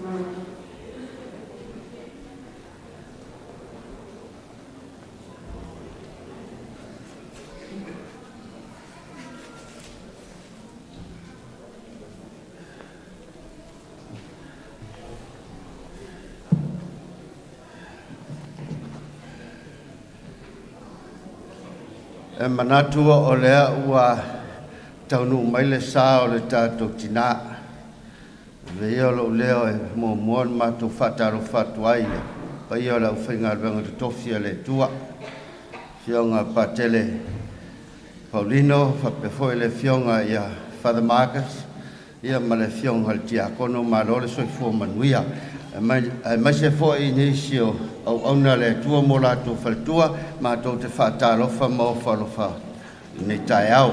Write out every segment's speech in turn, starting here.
E manatua o lea ua taunu mai le sā o le tātou tina. Vea lo leo e mua mātou whataro whatu aile. Pai o lau whainga ruanga te tofia le tua. Fionga Patele Paulino, whapefoe le fionga ia Father Marcus. Ia ma le fionga le tiakono ma lore soi fua manuia. Mai se fo I nisio au auna le tua mo lato faltua ma to te whatalofa ma o whalofa nei tai au.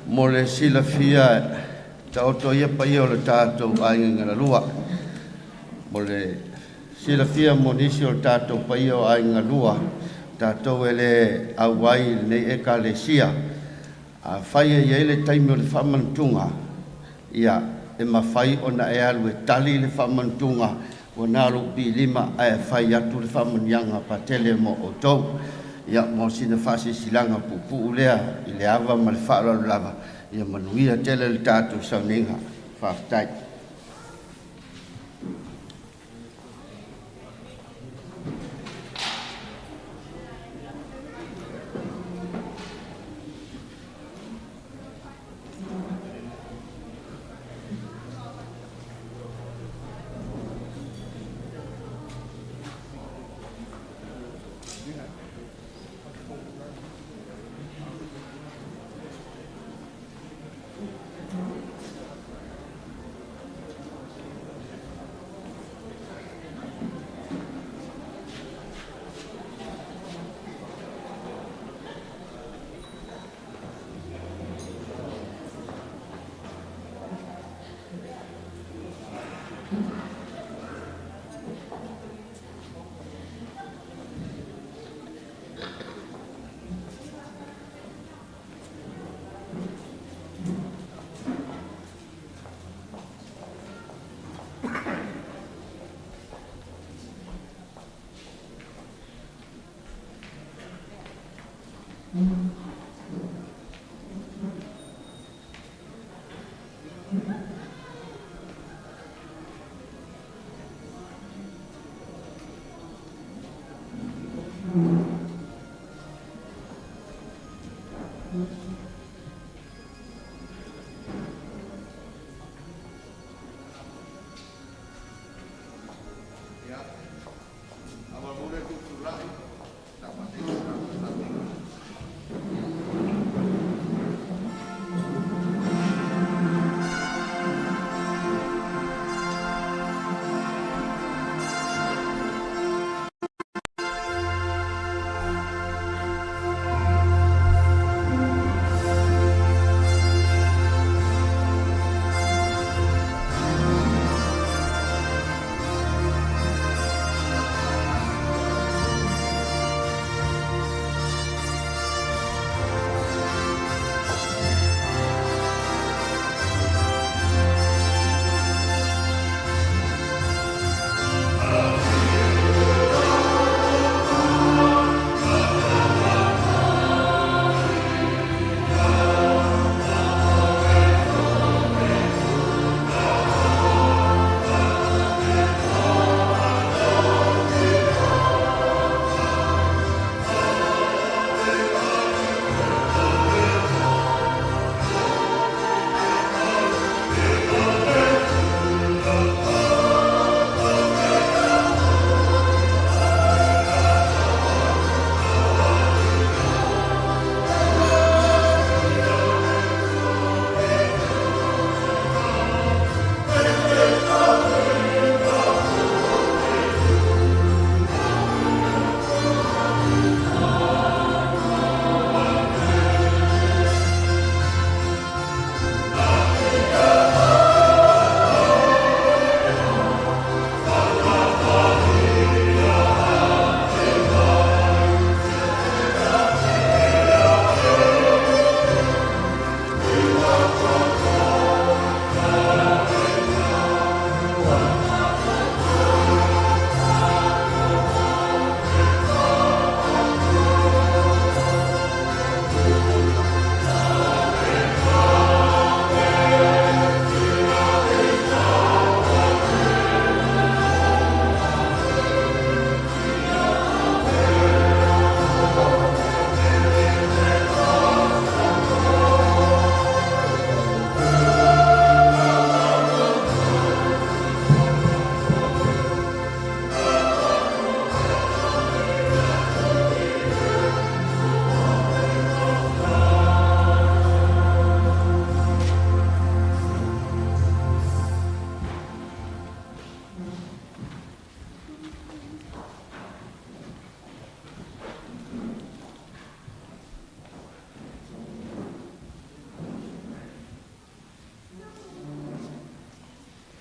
Mo le sila fia ta oto ia pai o le tātou ainga ngana lua. Mo le sila fia mo nisio le tātou pai o ainga lua. Tātou ele au wai nei e ka le sia. A whaia ia ele taimi o le whamantunga. Ia e mawhai o na e alu e tali le whamantunga o nāru bi lima e whai atu le whamanyanga Patele mo o tau. Ia mo sina whasi silanga pupu ulea I le awa ma le whaalaru lava. Ia manuia tele le tātou sauninga whaftai.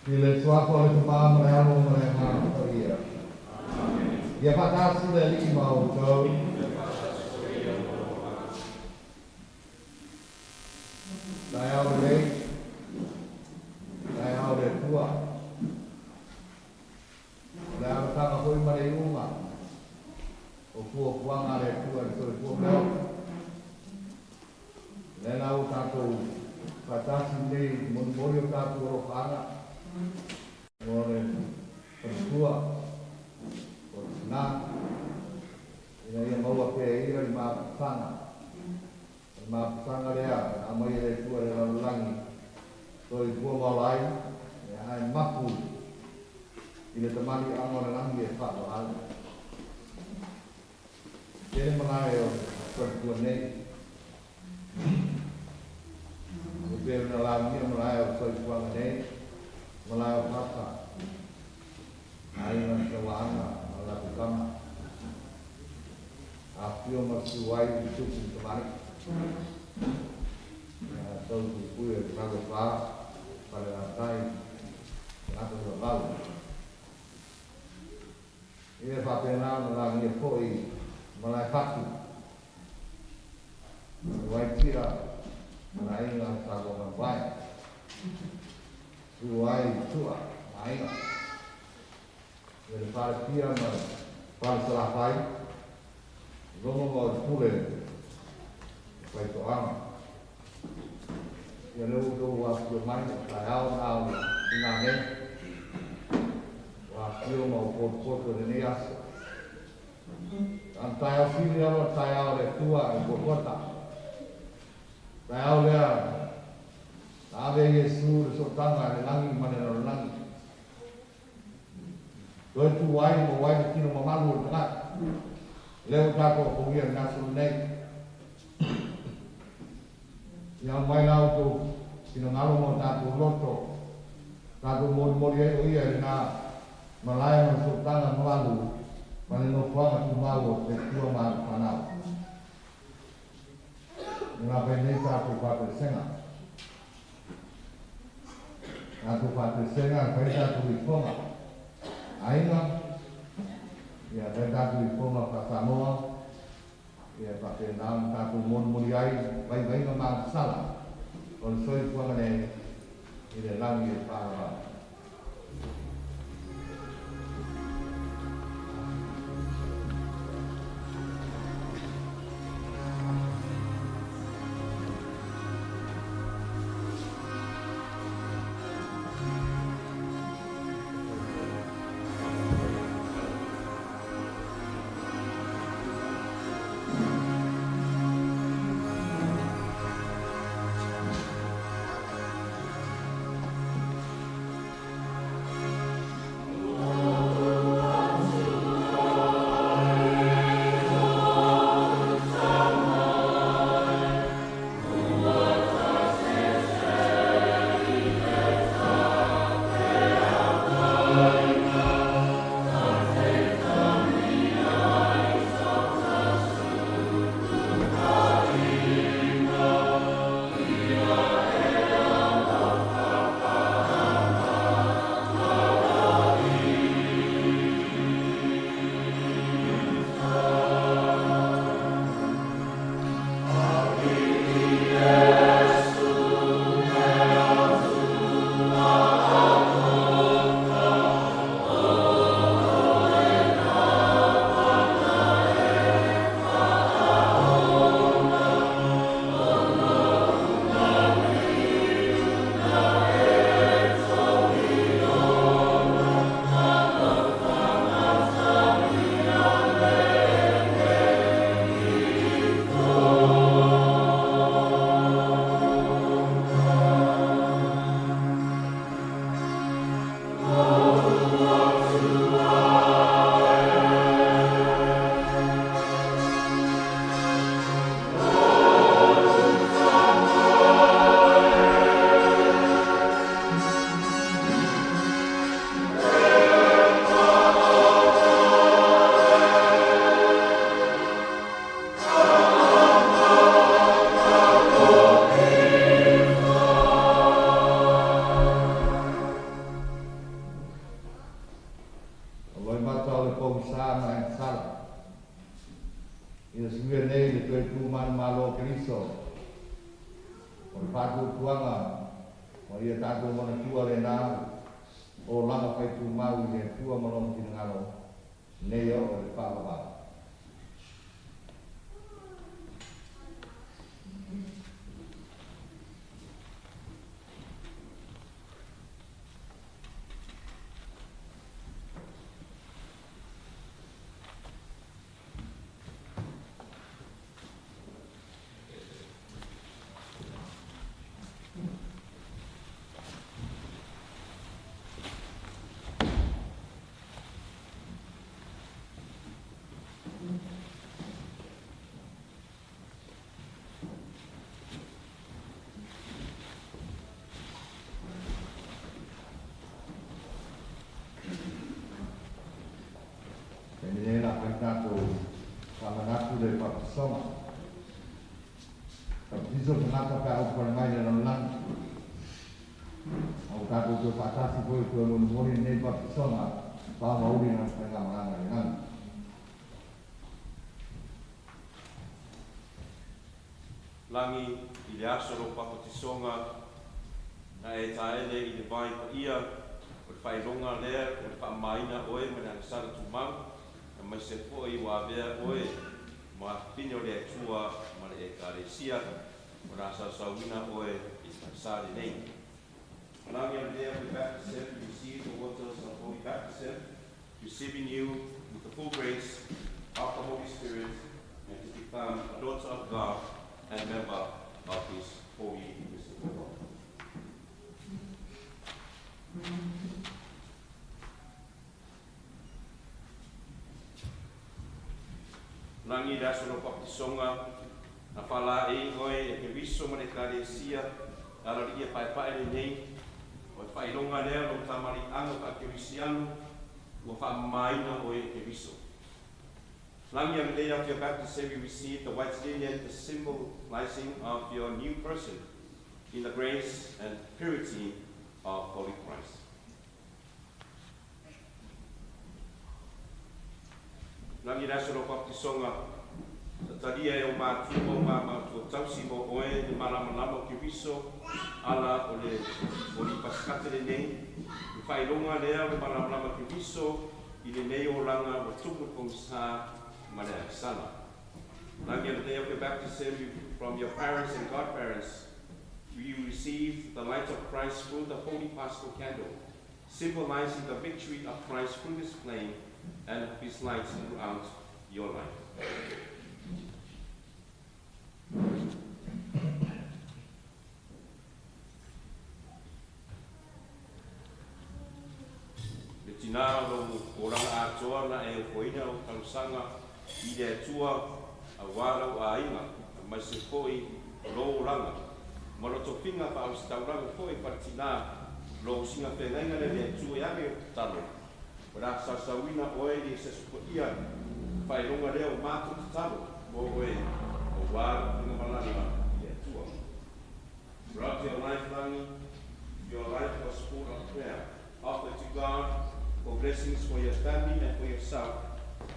Ile suako le tuma merano merano ia. Ia patasi le lima o tau. Dai au le tua. Dai au tanga hoi mare uma. O kua kuanga le tua le toi kua meo. Le lau tātou patasi nei mori o tātou oro whanga. Ngore pertua, o tina, ina ia maua pe ira i māpusanga. I māpusanga rea, a mai ere tua re lalulangi. Toi kua maulai, e hai mapu, i le tamani angore langi e whato hale. Kene mangai o pertua nei. O pēr na langi o mangai o toi kuanga nei. Malaya pasa, aina kawana, malaya kama, apio masuai itu kembali, tahu buku yang terlalu besar pada lantai, atau terlalu. Ini fatena melalui koi, malaya kaki, malaya kira, malaya yang terlalu baik. Suai tua, ainga. Ele para pia ma para selafai. Gomo mo pule. Pai to ama. Ele o do wa pio mai ta au ina ne. Wa pio mo ko de ne as. Antai au fili alo tai au le tua e ko kota. Tai au le Ave Yesu sotanga le langi mana no langi. Doi tu wai mo wai kino mamalu tanga. Leo tako kongia nasu nei. Yang mai lau tu kino ngalo mo tako loto. Tako mo ye oia na malaya mo sotanga mamalu. Mana no kuanga tu mau te tua ma panau. Nga pene tako pa senga. Aku pati senga penta tu ipoma. Ainga ya penta tu ipoma pa Samoa. Ya pati nam tatu mon muliai bai memang salah. On soi poma ne ide langi para. sama e sala. Ia siwe nei le tue tu man malo Kristo. O le patu tuanga, o ia tatu mana tua le nā, o langa pai tu mau i le tua malong tina ngalo, nei o le pāpapa. Tato kamanatu le papisoma. Papiso kenapa kau pernah dalam lang? Aku tato tu patasi boleh tu moni ne papisoma. Bawa uli nak pengamangan dengan. Langi i le asoro papatisonga na e taele i le vai pa ia o le whailonga lea o le whaamaina oe ma le sara tumau mai se foi wa vea oe ma pino le tua ma le ekaresia o na sawina oe i sari nei. Langi al dea we baptism, receive the waters of holy baptism, receiving you with the full grace of the Holy Spirit and to become a daughter of God and member of His holy mystery. Langi dasano papisonga na fala e ngoi e ke viso ma le karesia ala ria pai nei o whailonga lea no tamari anga ka ke visianu o whamaina o e ke viso. Langi ang day of your baptism you receive the white linen, the symbolizing of your new person in the grace and purity of Holy Christ. Langi dasano papisonga talia e o mātua o mātua tausi mo oe ni malamalama ki viso ala o le paskate le nei i whailonga lea o le malamalama ki viso i le nei o langa o tumu kongsa ma le aksana. Langi on the day of your baptism from your parents and godparents you receive the light of Christ through the holy paschal candle, symbolizing the victory of Christ through his flame and his light throughout your life. Le tina lo oranga atoa na e koina o tausanga i le atua a wala o ainga mai se foi lo oranga moroto pinga pa au stauranga foi partina lo singa penenga le atua ya me talo ora sasawina oe ni se supoia whailonga leo mātu te talo o oe o wāra pinga malanga i atua. Throughout your life, Langi, your life was full of prayer. Offer to God for blessings for your family and for yourself,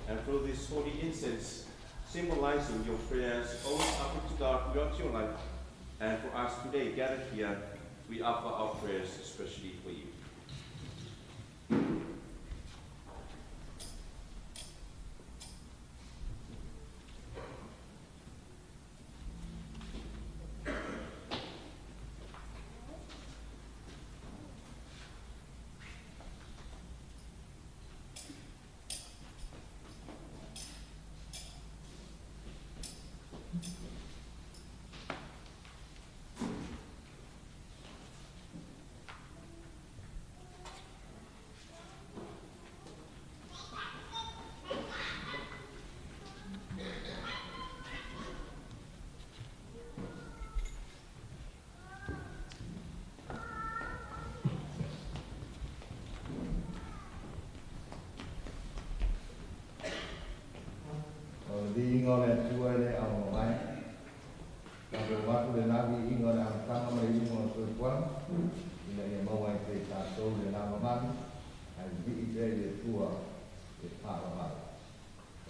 and through this holy incense, symbolizing your prayers, always offer to God throughout your life. And for us today gathered here, we offer our prayers especially for you. Ingo le tua le au mai. Kalau waktu le nabi ingo le angkama mai ingo so kuan. Ina ia mau ai te tato le nama man. Ai di le tua e pa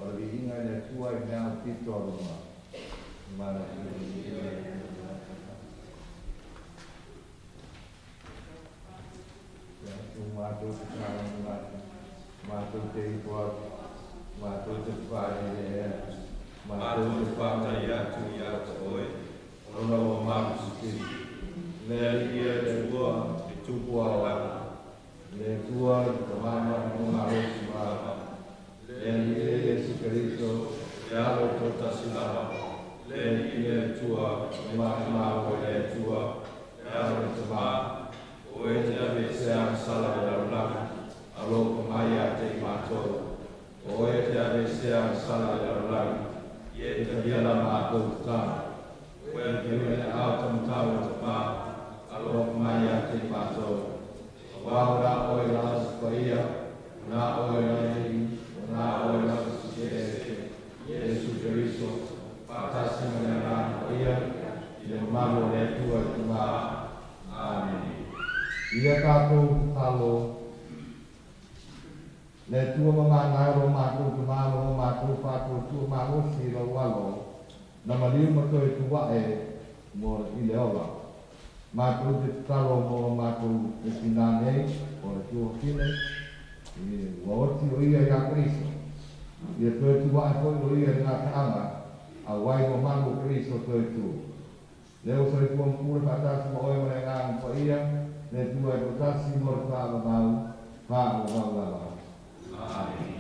o le inga le tua I mea tito o roma. Mana mātou te kāna mātou te ipoa, mātou te whāre rea, mātou te whātai atu I ata oe, ona o mātu te, lea ia le ua, e tupua wala, le tua, ka mama, ngā rosi māma, lea ia Yesu Karisto, le alo tota sinama, lea ia le tua, le mātu māua le tua, le alo te maa, o e te ave sea sala o laulanga, a loko mai a te mātou. O e te ave sea sala o laulanga, e te hiala mātou tāna. O e te ue au tamtau o te mā, a loko mai a te mātou. Wāura o e lasa pa ia, nā o e lai, nā o e lasa si te eke, Yesu Karisto, pātasi mana nā o ia, I le mamo le tua ki mā. Amen. Ia kātou talo, le tua mga ngairo mātou te mālo, mātou pātou tua mālo si ro walo, na maliu mato e tua e mo I le ola. Mātou te talo mo mātou e pinanei, o le tua kine, I waoti o ia ia Kristo. Ia toi tua e koi o ia ngā taanga, a wai mo mango Kristo toi tua. Leo sa tua mpure patasi mo oi mo e ngā mpa ia, le tua e potasi mo le whāwawau. Amen.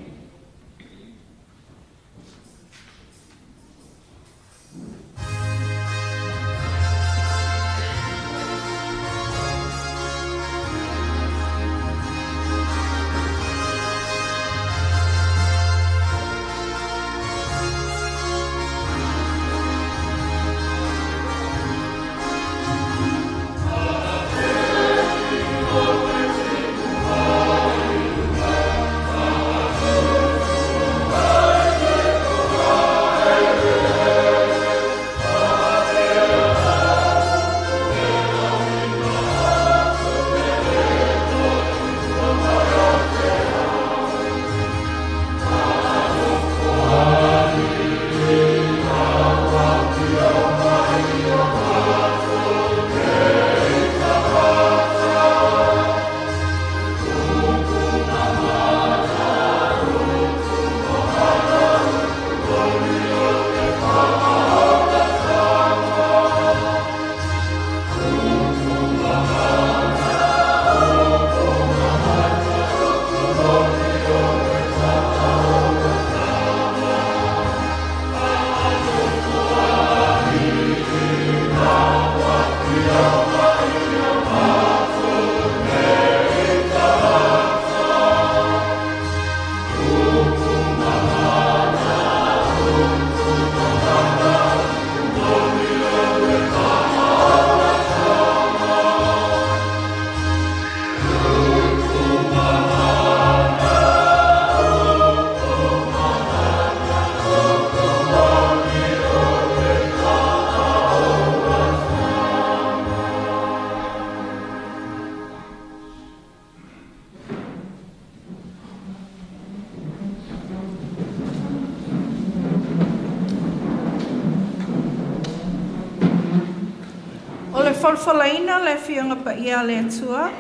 Folfolaina le fianga pa ia le atua,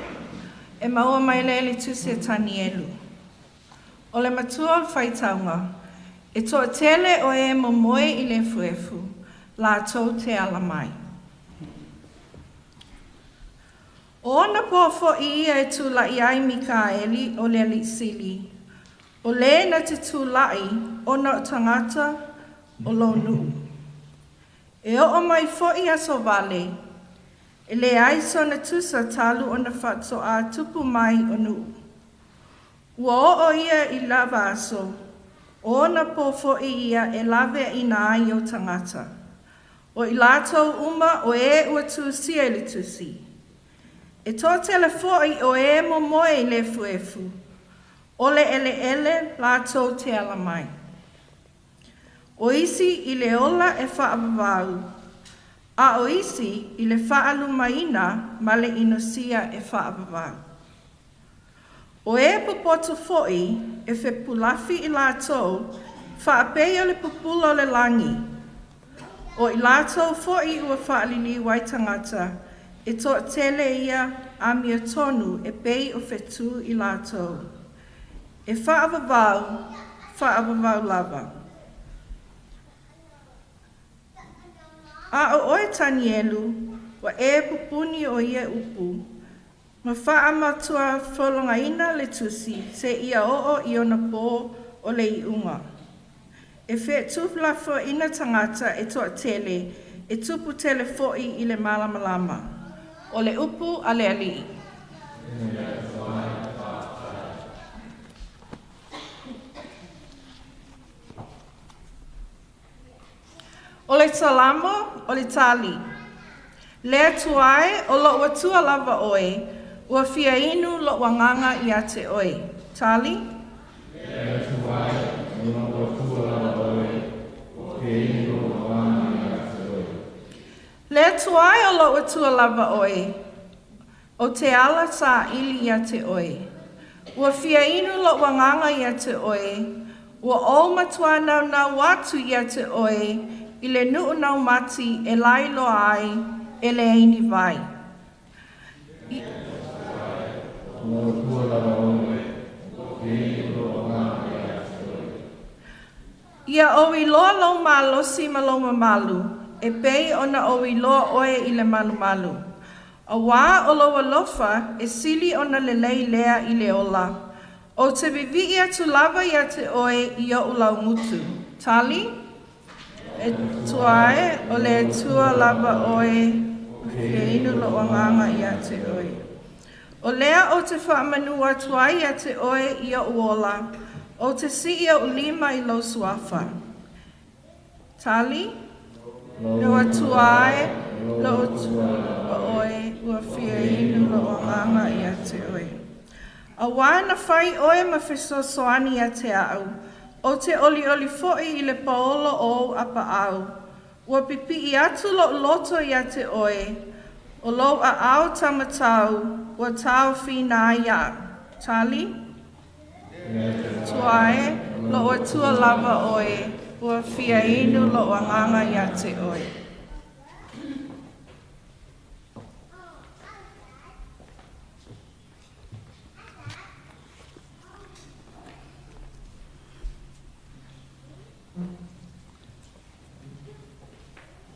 e maua mai le tusi e tani elu. O le matua o whaitaunga, e toa tele o e momoe I le fuefu, la tau te ala mai. O ona pōfo I ia e tūlai ai Mikaeli o le alisili, o le na te tūlai o na tangata o lonu. E o mai fo I aso vale, e le aiso na tusa talu o na whatso a tupu mai o nu. Ua o ia I lava aso, o na pōfo I ia e lave I na ai o tangata. O I lātou uma o e ua tusi e le tusi. E tō telefoi o e mo moe I le fuefu, o le ele lātou te ala mai. O isi I le ola e whaavavau, a o isi I le whaalumaina ma le inosia e whaavavau. O e popoto foi e whepulafi I lātou whaapei o le pupula o le langi. O i lātou fo'i ua whaalili wai tangata, e toa tele ia a mia tonu e pei o whetū i lātou. E whaavavau lava. A o oe Tanielu, wa e pupuni o ia upu, ma wha matua wholongaina le tusi, se ia o i ona pō o le iunga. E whe tūplafo ina tangata e toa tele, e tupu tele fo'i i le malamalama, o le upu a le alii. O le talamo, o le tali. Lea tuae o lo ua tua lava oe, ua fia inu lo wanganga i a te oe. Tali? Lea tuae o lo ua tua lava oe, ua fia inu lo wanganga i a te oe. Lea tuae o lo ua tua lava oe, o te ala sa ili i a te oe. Ua fia inu lo wanganga i a te oe, ua o matua nau watu i a te oe, i le nuu nau mati e lailo ai e le eini vai. Ia o i loa lau malo si maloma malu, e pei ona o i loa oe i le malu malu. A wā o loa lofa e sili ona le lei lea i le ola. O te vivi ia tu lava ia te oe i o ulau mutu. Tali? E tuae o le tua lava oe, e inu lo wanganga i a te oe. O lea o te whaamanua tuai a te oe i a uola, o te si i a ulima i lo suafa. Tali? Loa tuae, lo tua oe, ua fia inu lo wanganga i a te oe. A wana whai oe ma whesosoani a te au, o te oli fo'i i le paolo o apa au. Ua pipi i atu lo loto i a te oe. O lo a au tamatau, ua tau whina ia. Tali? Tuae, lo o tua lava oe. Ua fia inu lo anganga i a te oe.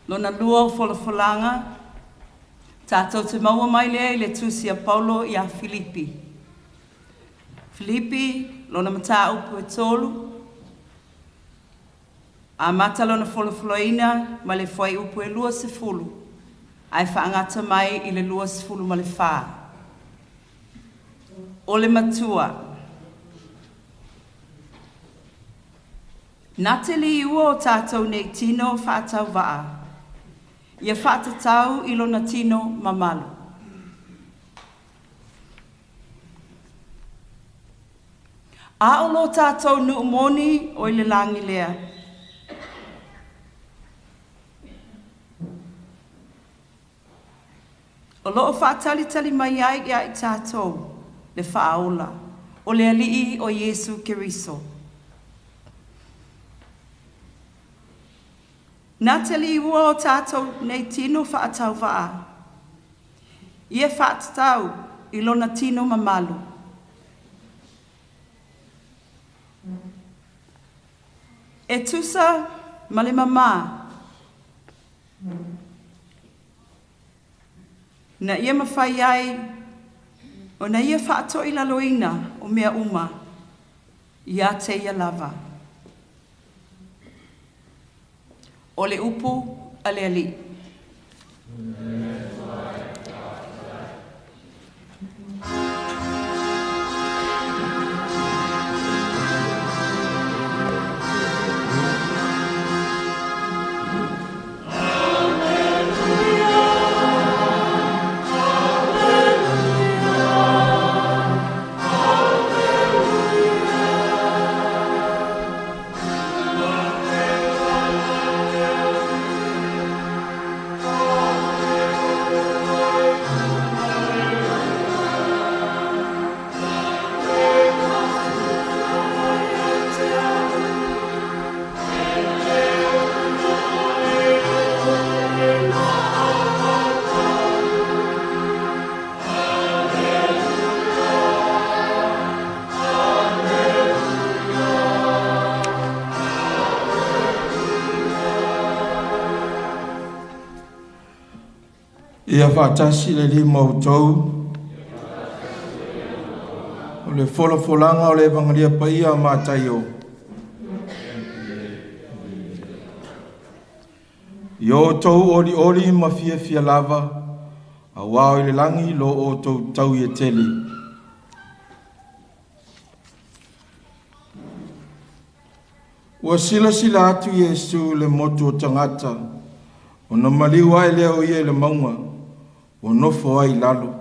Lona lua o wholawhalanga, tātou te maua mai lea i le tusi a Paulo i a Filipi. Filipi, lona mata upu e tolu, a mata lona wholawhalaina ma le whai upu e lua se fulu, ai whaangata mai i le lua se fulu ma le whā. O le matua. Nā te li ua o tātou nei tino whātau waa. Ia whātatau i lona tino mamalu. A o lo tātou nu umoni o i le langi lea. O lo o whātalitali mai ai i tātou le whaaola o le alii o Yesu Keriso. Nā te li ua o tātou nei tino whaatau waa. Ia whaatatau i lona tino mamalu. E tusa ma le mamā. Na ia mawhai ai o na ia whaato i laloina o mea uma. Ia te ia lava. O le upu a le ali. Ia whaatasi le li mautou. O le folanga o le evangelia pa ia mātai o. Yo tau ori ma fia lava. A wao i le langi lo o tau i tele. Ua sila atu Yesu le motu o tangata. O na maliwa i leo i le maunga. O nofo ai lalo.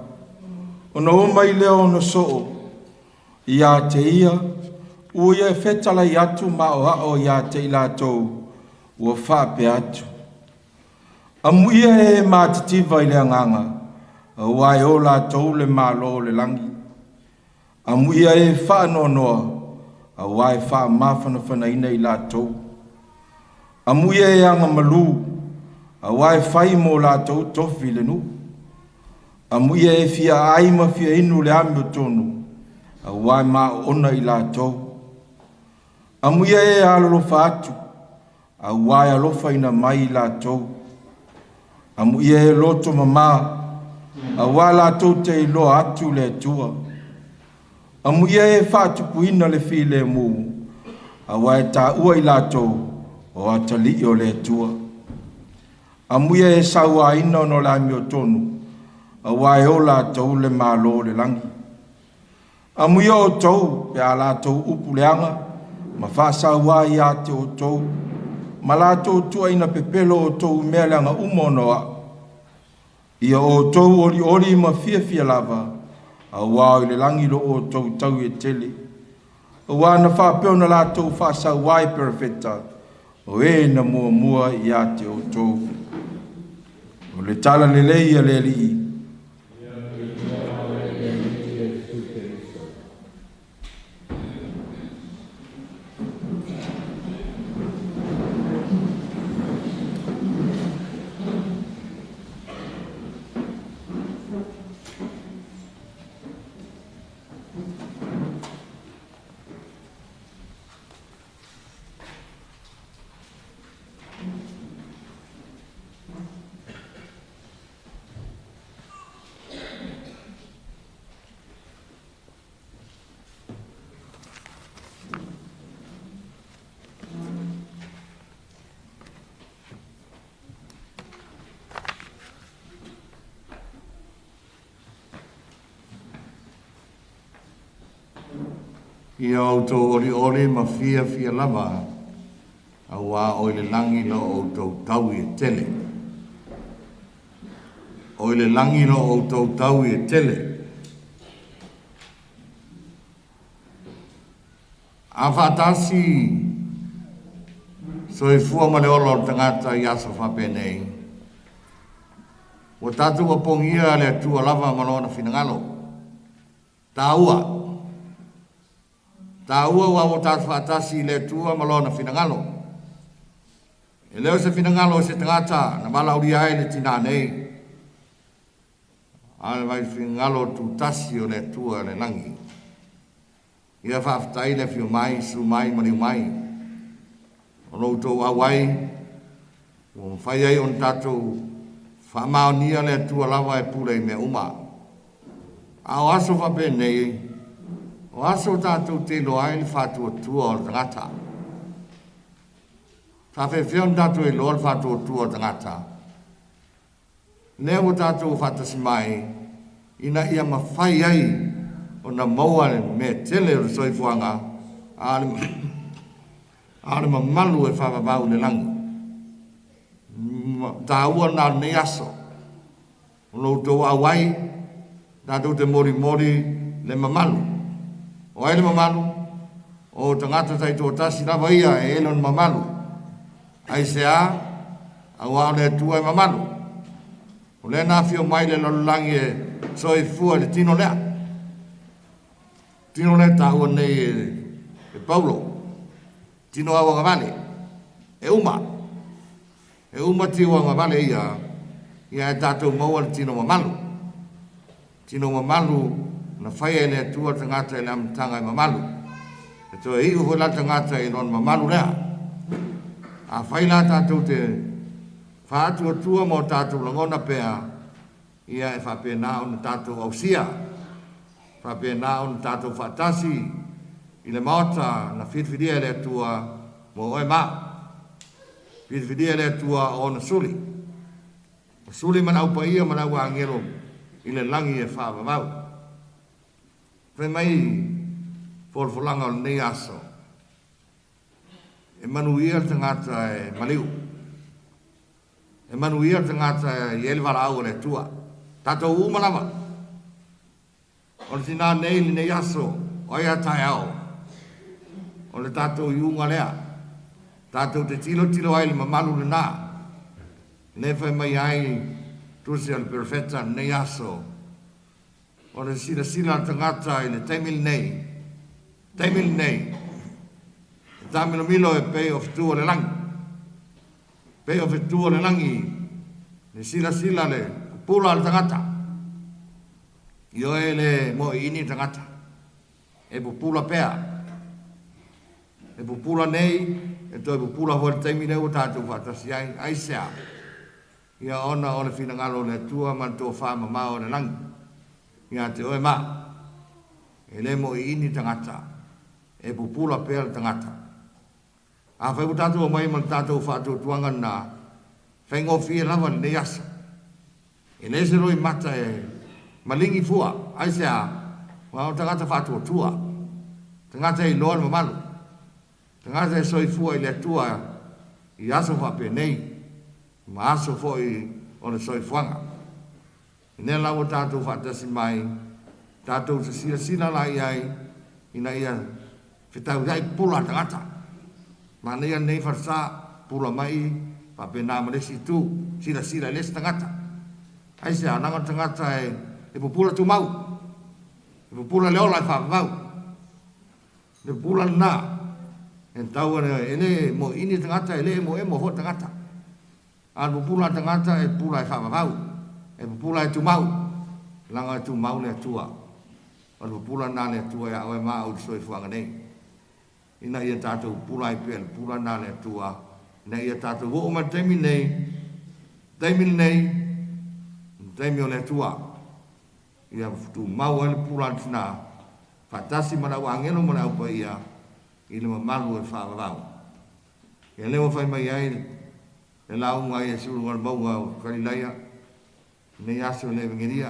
O na oma i leo na soo. Ia te ia. Ua ia fetala i atu ma o hao ia te ila tau. Ua whape atu. Amu ia e mātitiva i le anganga. Wai o la tau le malo le langi. Amu ia e whaano noa. A wai wha mawhana ina i la tau. Amu ia e anga malu. A wai whai mo la tau tofi le nu. Amu ia e fia aima fia inu le ami o tonu. A wai ma ona i la tau. Amu ia e alolofa atu. A wai alofa ina mai i la tau. Amu ia e loto mama. A wala tau te ilo atu le tua. Amu ia e whaatupu ina le fi le mu. A wai ta ua i lato o atali o le tua. Amu ia e saua ina no la mi o tonu. A wai o lato le malo le langi. Amu ia o tau pe a lato upu le anga. Ma wha saua i ate o tau. Ma lato tua ina pepelo o tau mea le anga umonoa. Ia o tau ori ma fia lava. A wao i le langi lo o tau e tele. O wana whapeo na la tau whasa wai perfecta. O e na mua i ate o tau. O le tala le leia le li. Ia auto ori ma fia lava. A wā o le langi lo auto tau i tele. O le langi lo auto tau i tele. A whatasi so e fua ma le olo tangata i aso whapenei. O tatu wa pongia le tua lava malona finangalo. Taua. Taua wa o tatu whatasi le tua malona finangalo. E leo se finangalo se tangata na mala uri ai le tina nei. Ale vai finangalo tu tasi o le tua le langi. Ia whaftai le fio mai, su mai, mani mai. O loutou awai, o whai ai on tatou whamao nia le tua lawa e pule me uma. A o aso whapenei, o aso tatou te loa ai le whatua tua o tangata. Tawhe whion tatou e loa le whatua tua o tangata. Nea o tatou whatasi mai, ina ia mawhai ai, o na maua me tele o soifuanga ale mamalu e whawawau le langi. Tā ua nā ne aso. O loutou awai, tātou te mori le mamalu. O ai le mamalu, o tangata tai tō tasi rawa ia e elon mamalu. Ai se a wao le tua e mamalu. O le nā whio mai le lololangi e soifua le tino lea. Tino le tāua nei e Paulo. Tino awa ngavale. E uma. E uma tiwa ngavale ia. Ia e tātou maua le tino mamalu. Tino mamalu na whaia le tua tangata e le amtanga e mamalu. E toa e iu hula tangata e non mamalu lea. A whaila tātou te whātua tua mo tātou langona pēa. ia e whapena o na tātou ausia, whapena o na tātou whatasi, i le maota na whitwhiria le atua mo oe mā. Whitwhiria le atua o na suli. O suli mana upa ia mana ua angero i le langi e whawawau. Whai mai wholwholanga o nei aso. E manu ia tangata e maliu. E manu ia tangata e elwara au le tua. Tātou umalawa. O le tina nei li nei aso, oia tai au. O le tātou iunga lea. Tātou te tilo ai le mamalu le nā. Ne whai mai ai tusi al perfetta nei aso. O le sila tangata i le taimil nei. Taimil nei. Tamilo milo e pay of tu le lang. Pay of tu le langi. Le sila le pula al tangata. Io e le mo ini tangata. E pula pea. E pula nei e to e pula ho te mi o tatu fatasi ai sea. Ia ona o le finangalo le tua man to fa ma o le lang. Ia te oe ma. E le mo ini tangata. E pula pea le tangata. A whai utatu o mai man tātou whātou tuanga nā whaingo whia lawa nei asa. E nei se roi mata e malingi fua, ai se a wao tangata whātou tua. Tangata i loa mamalu. Tangata e soi fua i le tua i aso whape nei. Ma aso fo i o le soi fuanga. E nei lawa tātou whātasi mai, tātou se sila lai ai, ina ia whetau iai pula tangata. Mana ia nei farsa pula mai pa pena malesi tu sila les tangata. Ai se ananga tangata e pula tu mau. E pula le ola fa mau. Le pula na. En tau ele mo ini tangata ele mo ho tangata. Al pula tangata e pula fa mau. E pula tu mau. Langa tu mau le tua. Al pula na le tua ya o ma o soi fuanga nei. Ina ia tātou pulai pēl, pula nā le tua. Ina ia tātou o ma teimi nei, teimi o le tua. Ia tu mau ele pula tina, patasi mana wangelo mana upa ia, ili ma malu e whāwarau. Ia leo whai mai ai, e launga ia suru ngal maunga o Karilaia, nei aso le vengeria.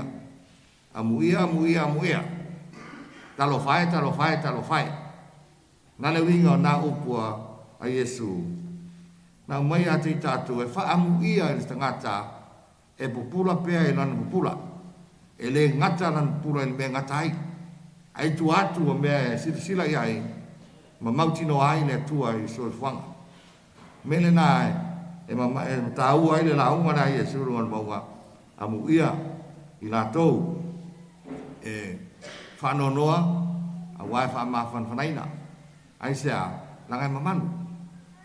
Amuia. Talo whae. Nā le winga o nā upua a Yesu. Nā mai a te tātou e whaamu ia e tangata e pupula pēa e lana pupula. E le ngata lana pupula e le mea ngata ai. Ai tu atu o mea e sila iai ma mautino ai le tua i soi fuanga. Mele nā e tāua ai le launga nā Yesu rungan maunga amu ia i la tau e whanonoa a wai whamafan whanaina. Ai sea, langai mamanu,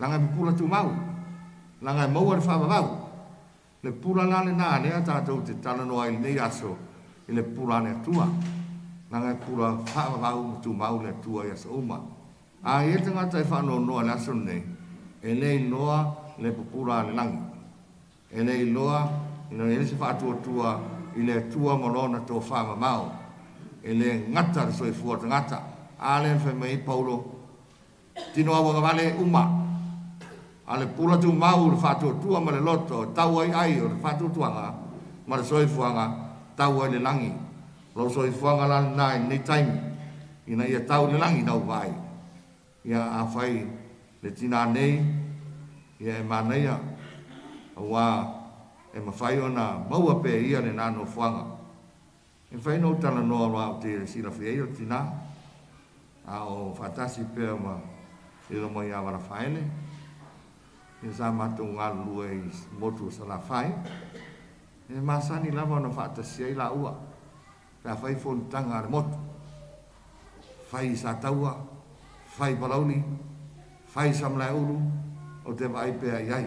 langai pula tu mau, langai mau ar whamamau. Le pula nale nā nea tātou te talanoa i nei aso i le pula nea tua. Langai pula whamamau tu mau le tua i asa uma. A e tangata e whano noa le aso nei, e nei noa le pupula le langi. E nei noa, ina e se whātua tua i le tua molona tō whamamau. E le ngata le soi fua tangata. A le whamai paulo, tino awa vale uma. Ale pula tu mau le whātua tua ma le loto, tau ai o le whātua tuanga, ma le soifuanga, tau ai le langi. Lo soifuanga la nai nei taimi, ina ia tau le langi nau vai. Ia a whai le tina nei, ia e manaia, a wā e mawhai ona maua pe ia le nano fuanga. E whai no tala noa wā o te sila whiei o tina, a o whatasi pe o ma Lilomaiava la whaene. E sa matou ngā lua i motu sa la whae. E masani lava na whaatasia i la ua. Pea whai whonutanga le motu. Whai sa taua, whai palauli, whai samlai uru, o te vai pea iai.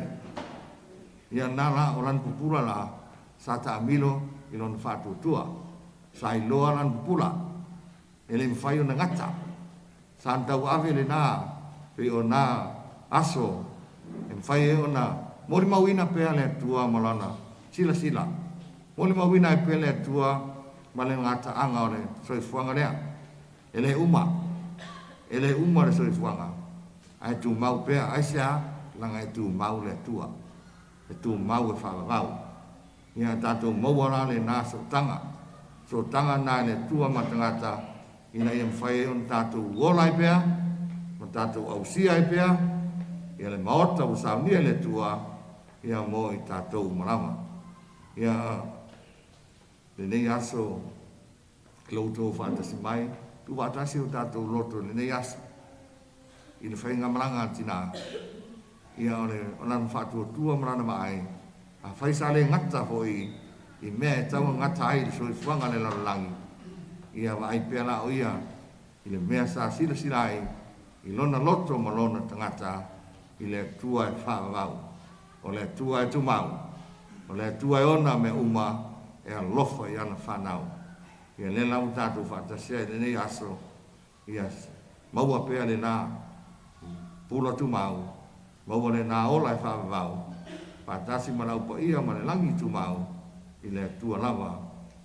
Ia nala o lan pupula la, sa ta amilo i lona whātutua. Sa i loa lan pupula, e le mwhai o na ngata. Sa antau ave le nā, pe o nā aso, e mwhai e o nā, mori mauina pea le tua malana, sila, Moli mawina I pele tua male ngata anga ole soifuanga lea. Ele uma le soifuanga. Ai tu mau pea ai sea langa tu mau le tua. E tu mau e whakakau. Ia tātou mauara le nā so tanga nā le tua matangata ina ia mwhai on tātou uolai pea, ma tātou ausia i pea, ia le maota o saunia le tua, ia mo i tātou marama. Ia le nei aso klautou whaatasi mai, tu whaatasi o tātou loto le nei aso. I le whainga maranga tina, ia o nan whaatua tua marana mai, a whaisale ngata hoi, I mea tau ngata ai le soi fuanga le lalangi. Ia wa ai pēla o ia, I le mea sa sila ai, I lona loto ma lona tangata, I le tua e whaavau, o le tua e tumau, o le tua e ona me uma, e a lofa I ana whanau. Ia le lau tātou whaatasia le nei aso, ia maua pēa le nā, pula tumau, maua le nā ola e whaavau, whaatasi manau pa ia ma le langi tumau, I le tua lava,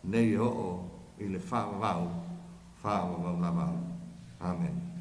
nei o I le whaavau lava. Amen.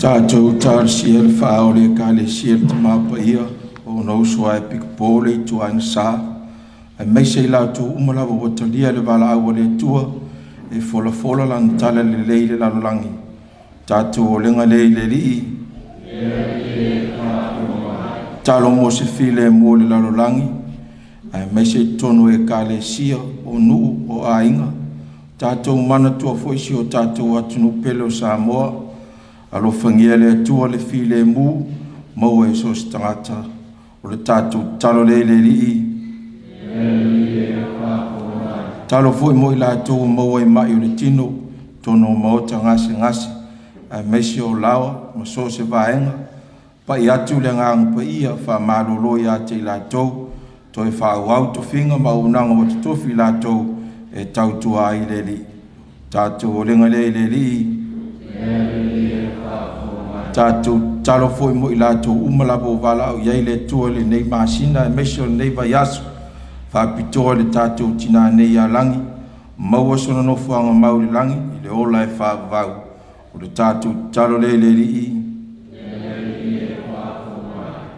Tātou tār siel whaore ka le siel te mapa ia o nau sua e pika pōle I tua sā. Ai meise I lautou umalawa o talia le wala awa le tua e fola lan tala le leile lalolangi. Tātou o lenga le le rii Talo mo se file mo le lalolangi, ai mai se tono e ka le sia o nuu o ainga. Tātou mana tua foisi o tātou atunu pele o Samoa, alo whangia le atua le file mu, mau e sos tangata, o le tātou talo le ii. Talo foi mo i lātou mau e mai o le tino, tono maota ngase, ai mai se o lawa, ma so se vaenga, pa i atu le ngang pa ia wha malolo i ate i lātou, to e wha au to whinga ma unanga o te tofi lātou e tautua i le li. Tātou o lenga le li. Tātou talo foi mo i lātou umalapo wala au iei le tua le nei masina e mesio nei vai asu. Wha pitoa le tātou tina nei a langi, maua sona no fuanga mauri langi, i le ola e wha vau. O le tātou talo le li.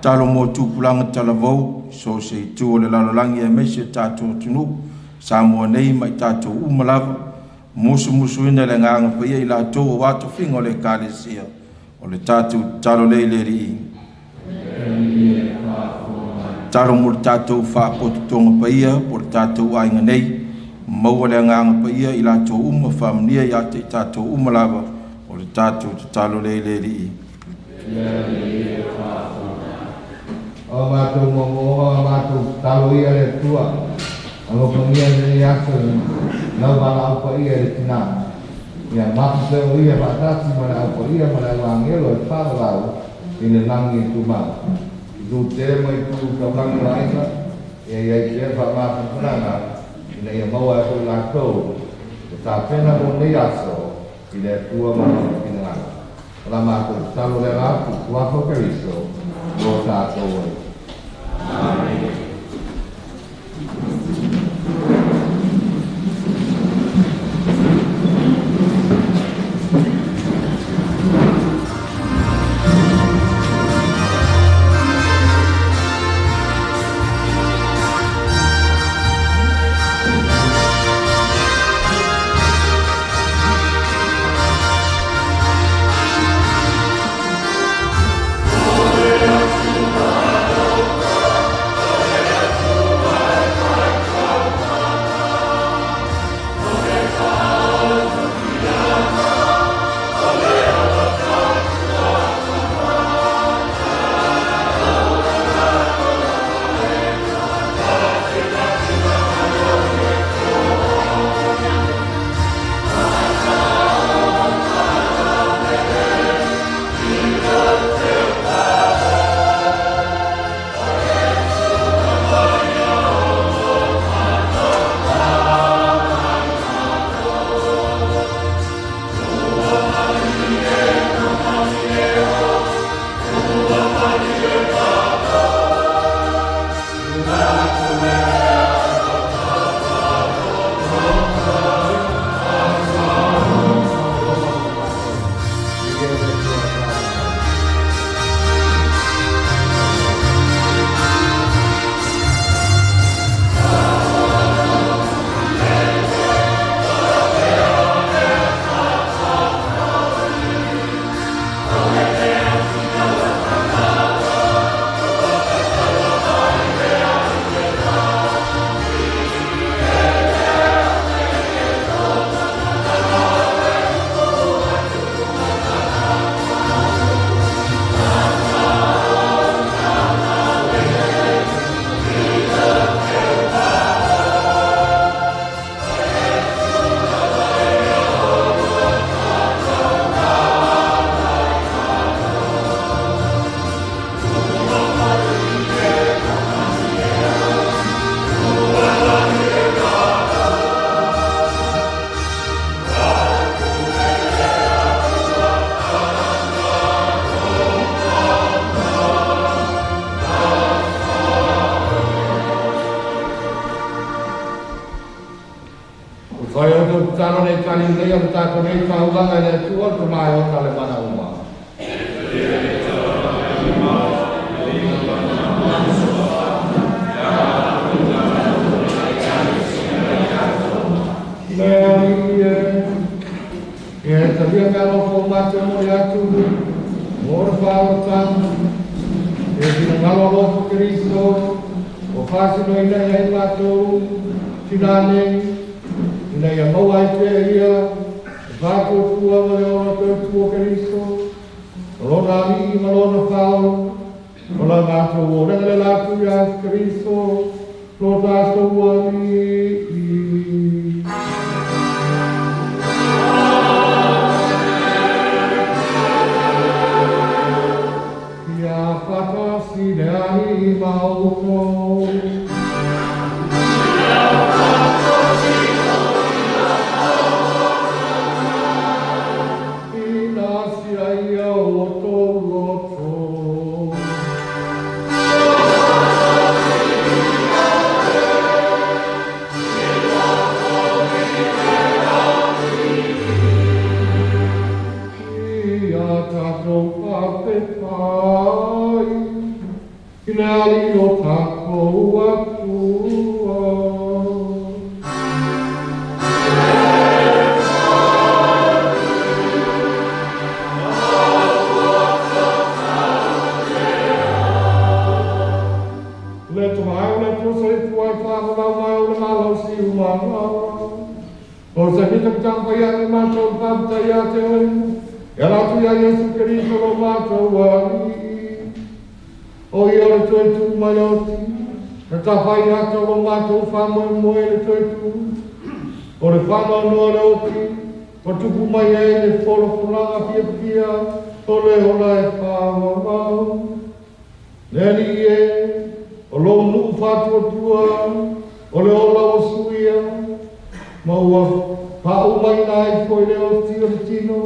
Talo mo tūpulanga tala vau, so se i tū o le lalolangi e mesio tātou tunu, Samoa nei mai tātou umalava, musu ina le nganga pa ia i lātou o wātou whinga o le kālesia, o le tātou talo le ri. Talo mo le tātou whaapoto tonga pa ia, po le tātou ainga nei, maua le nganga pa ia i lātou whamnia i ate i tātou umalava, o le tātou talo le ri. O mātou momoa, mātou talo ia le tua. Alo pangia ni aso lau wala au pa ia le tina. Ia maku se o ia patasi mana au pa ia mana wangelo e whalau i le langi e tu mau. Du te mai tu ka langi laika, ia kia wha mātu punanga, ina ia maua e koi lātou, e tā pena mo nei aso i le tua mana ki nga. Ala mātou talo le lātu, kuako keriso, o tātou ai. Amen. tano nei tani nei o tātou nei whaulanga nei tua tu mai o tale mana uma. E tabia me alo fo mate mo ya tu Ora whaotanga, e tina ngalo lofo Keristo, o whasino ina ia mātou, tinane, ina ia maua i te ia, e whātou tua wa leo na tau tua Keristo, Lona ali, malona whao, Ola mātou o renga le lātu ia Keristo, lo tātou ali. Ia whakasi le ahi mauko. Ina sia ia o tō loto. Inali no tako atua. Le tomai le tosai tuai whāwhau mai o le malau si umanga. O sa kita kutangpa ia ni mātou pāpta ia te oimu. E ratu ia Jesu Keristo lo mātou wari. O ia le toi tu mai oti, na ta whai ato lo mātou whamoe moe le toi tu. O le whanau noa le oti, o tupu mai e le whoro pulanga pia pia, o le hola e whawawau. Neri e, o lo nuu whatua tua, o le ola o suia, maua pāu mai nai koe le oti o le tino,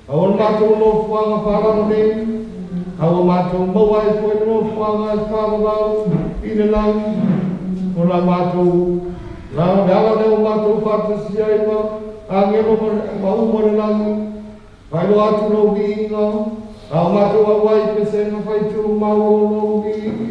a o mātou no whanga wharano nei, Awa mātou maua e koe no whanga e whāwawau i le langi. O la mātou, la ala leo mātou whātasia i wa, a ngero mauma le langi. Whaino atu no vinga, a o mātou awai pe senga whaitu mau no vinga.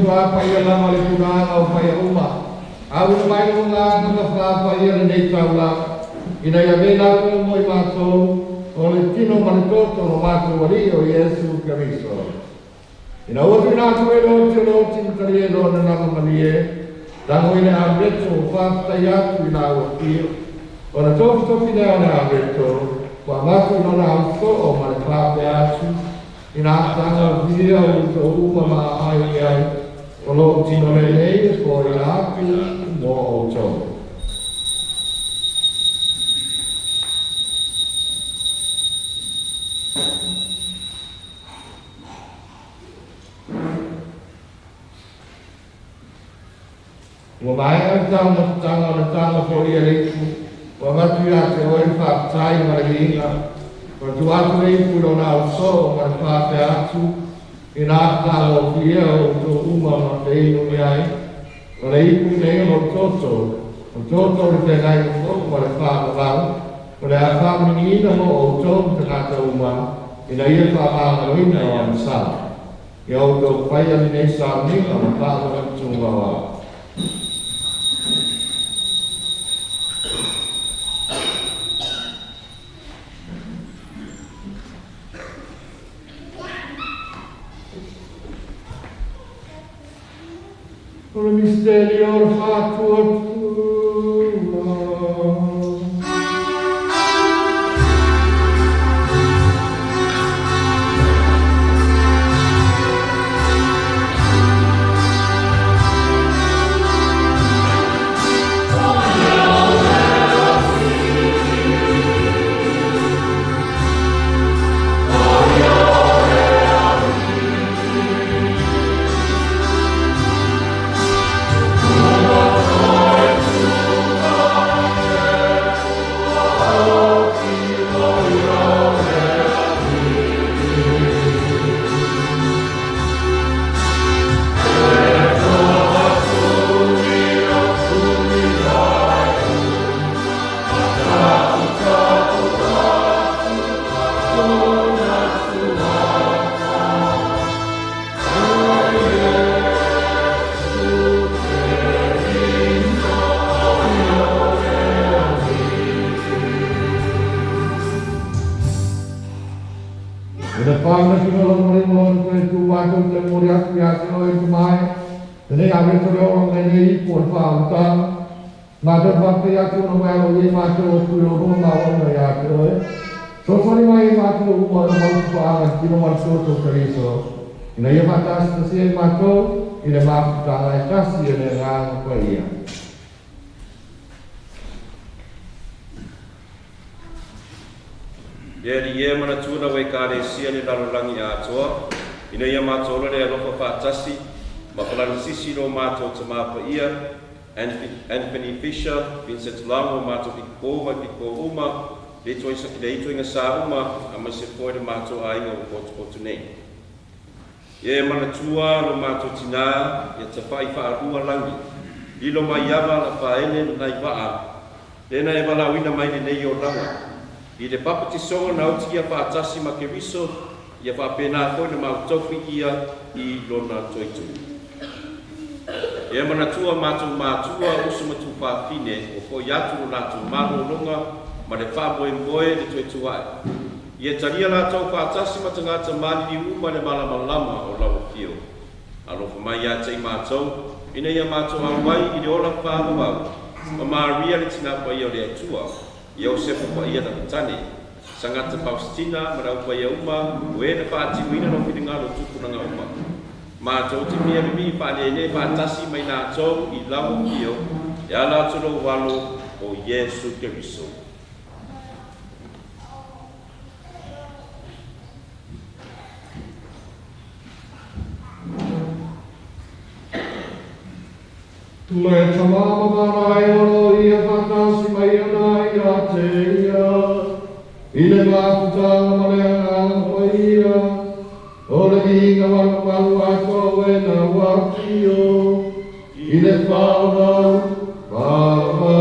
Whāpai lama le kuranga o whai uma. Au mai o ngā kanga whāpai ale nei taula. Ina ia mena kua moi mātou, o le tino manitoto no mātou wari o Iesu Keristo. Ina otu nā tue roti o roti mtari e rona nama mani e, tango ina Emerton o whāpai atu ina ua pio. O na tofu tofi nea na Emerton, kua mātou nona au so o mani whāpai atu, ina tanga via o to uma ma ai ai. O lo tino le nei e ko i atu mo o tau. Mo mai ai tau na tanga po i aleiku. Wa matu ia te oi whaatai marahinga. Wa tu atu eiku lo na o so o mara whaape atu. I nā tālo pia o tō uma ma te ino ni ai. O le ipu nei o toto. O toto le te ngai o tōku ma le whāmawau. O le a whāminina mo o tōku te ngata uma. I na ia whāmawina o amasa. I o tō whaia ni nei sāminga ma whāmawau tūngawa. Por el misterio fatuo tuo. ni tu lo ni pun faham tak. Mata fakta ya tu nama lo ni mata tu lo rumah orang ya tu. So ni mai mata rumah orang faham kilo mata tu keriso. Ina ia mata stasi mata ina mak tak stasi ina ngang apa ia. Jadi ia mana tuna wei kare sia ni dalam langi atua. Ina ia matolo le alofa fatasi. Mapalan sisi no mato tama pa ia. Anthony Fisher, Vincent Lango, mato piko uma. Le toi nga sa uma ama se foi de mato ainga o nei. Ia mana tua no mato tina ia tafai fa rua langi. Lilomaiava la faene nai vaa. Lena e malawina mai nei o langa. I le papati songa na uti ia whaatasi ma ke riso, ia whaapena koe na mautofi ia i lona toitui. Ia manatua matua usu matu whaafine, o ko iatu o latu maro longa, ma le whaamoe moe le toituai. Ia taria la tau whaatasi ma tangata mani ni uma le malamalama o lau kio. Alofa mai ia tei matou, ina ia matou awai i le ola whaamawau, ma Maria le tinapa ia o le atua. Yosef pa ia na tani sangata Faustina marau pa ia uma we na pati wina no fidinga lo tuku na ngapa ma to ti mi pa ne pa tasi mai na to I lau kio ya la to lo walo o Yesu Kristo Le tamama marai oro ia fatasi mai ana ia te ia. Ile mafuta malea o ia. O le inga wakapalu ako e na wakio. Ile whaura, whaura.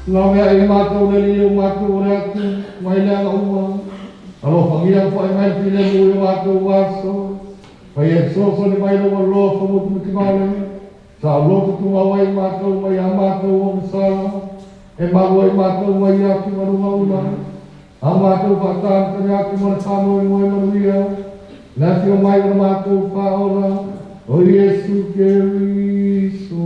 Nau mea I mātou le li o mātou reatu, mai lea na ua. Alo whangia whai mai pile mui o mātou waso. Pai e soso ni mai loa loa whamutu miki male. Sa lotu tu mawai mātou mai a mātou o misala. E marua I mātou mai aki marunga una. A mātou whataan kare aki mara whanau I moe maruia. Nati o mai o mātou whaora. O Yesu Keriso.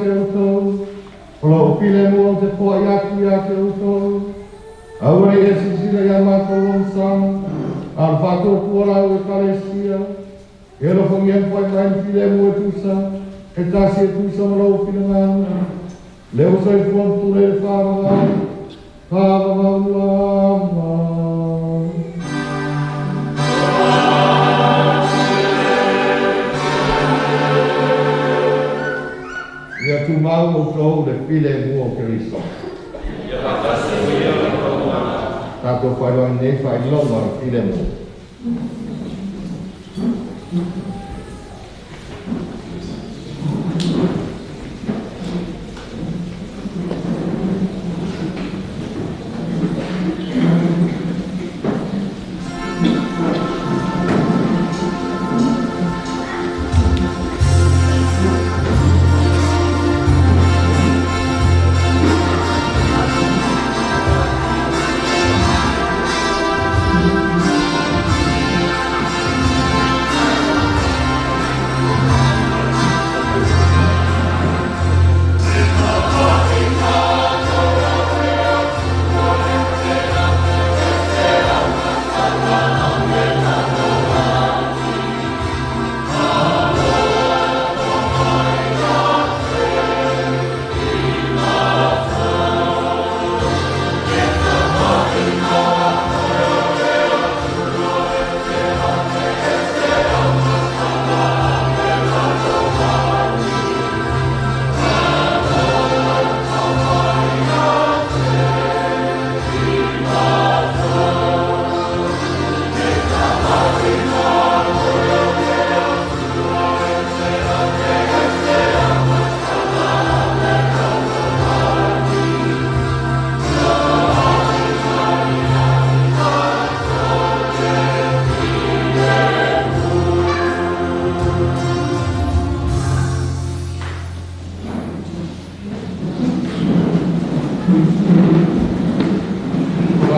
te utou. Olo pile mo te poa yaki ia te utou. Aure e sisila ia mātou o sang. Al whātou kuara o e karesia. E rofo ngia mpoi mai pile mo e tusa. E tasi e tusa maro pile ngana. Leo sai fuan ture e whāwawai. Whāwawai. Ia tu mau o tau le pile mua o Keriso. Ia patasi ia le tau ana. Tātou whaeroa nei whaelonga o pile mua.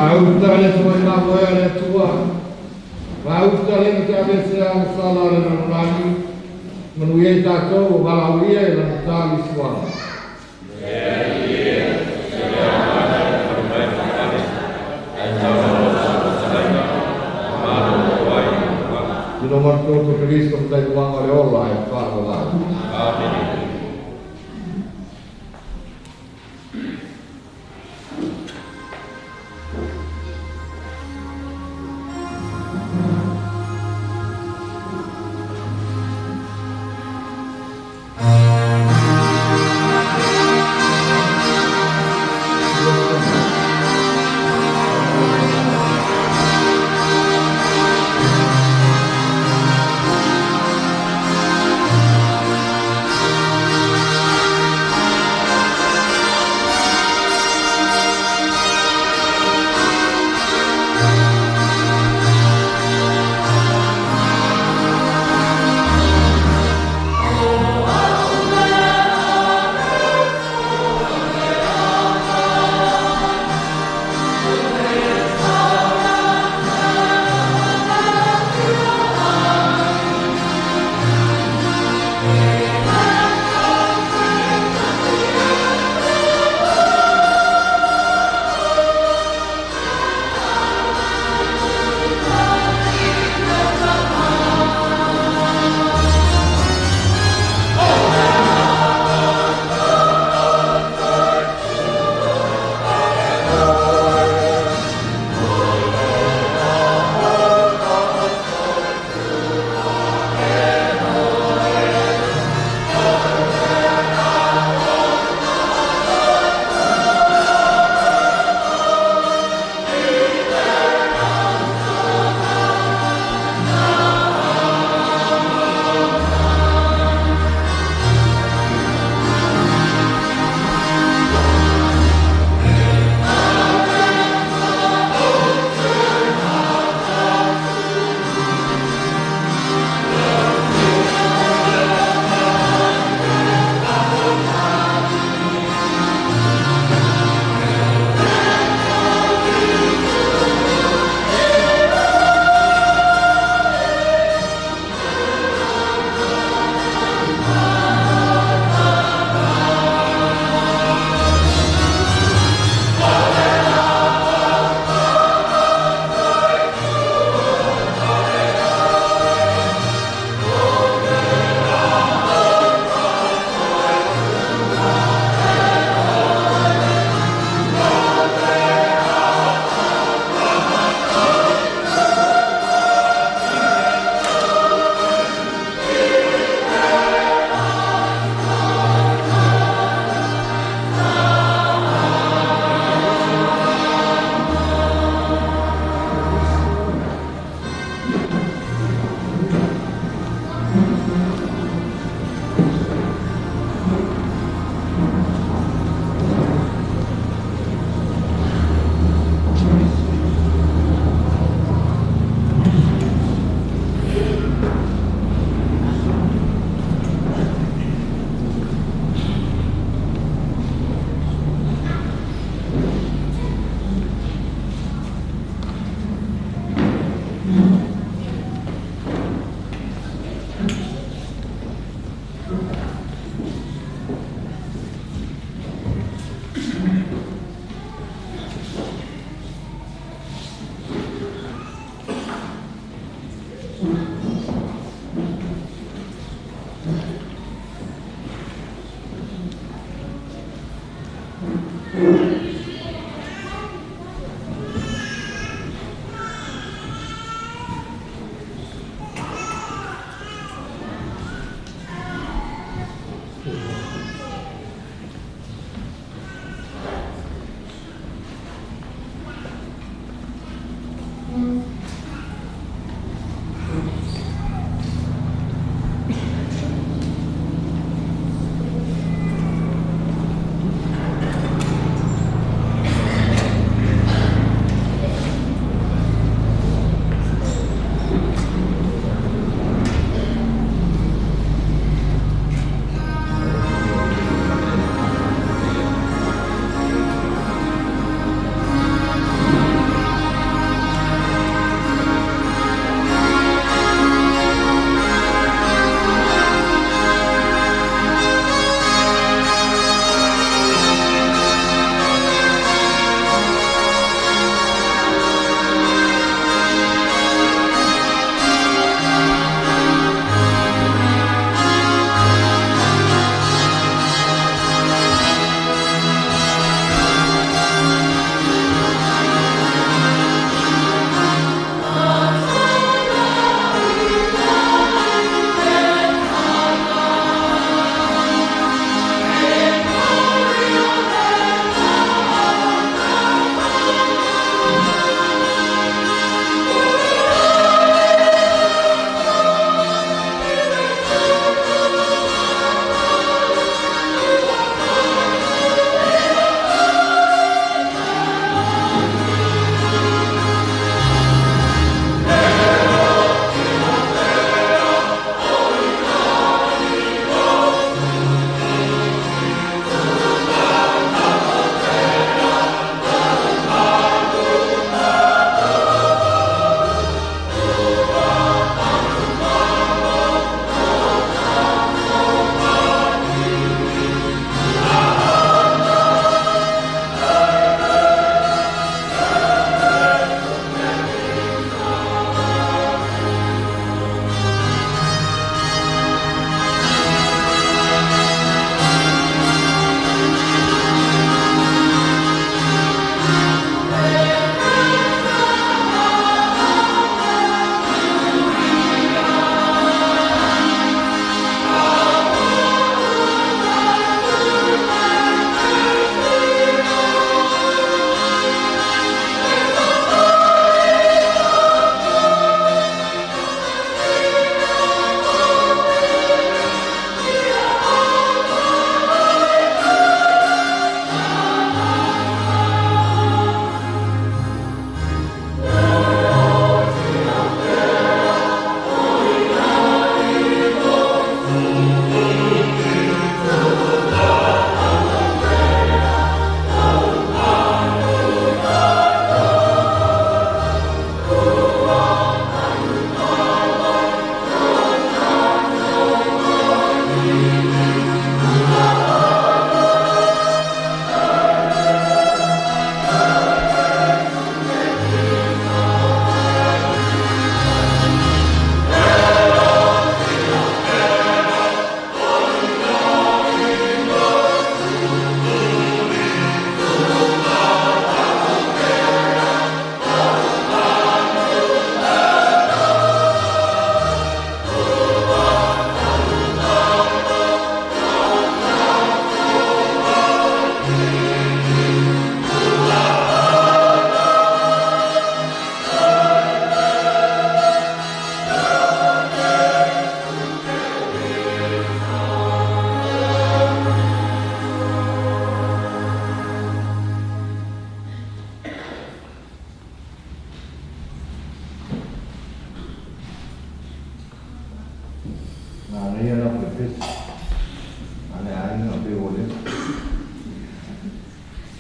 Vautale toi na voia le tua. Vautale ki te avese a sala le nanurani. Manu e tātou o walauia e la tāli suara. Tino martoto Cristo mtai tuanga le olla e whāra la. Amen.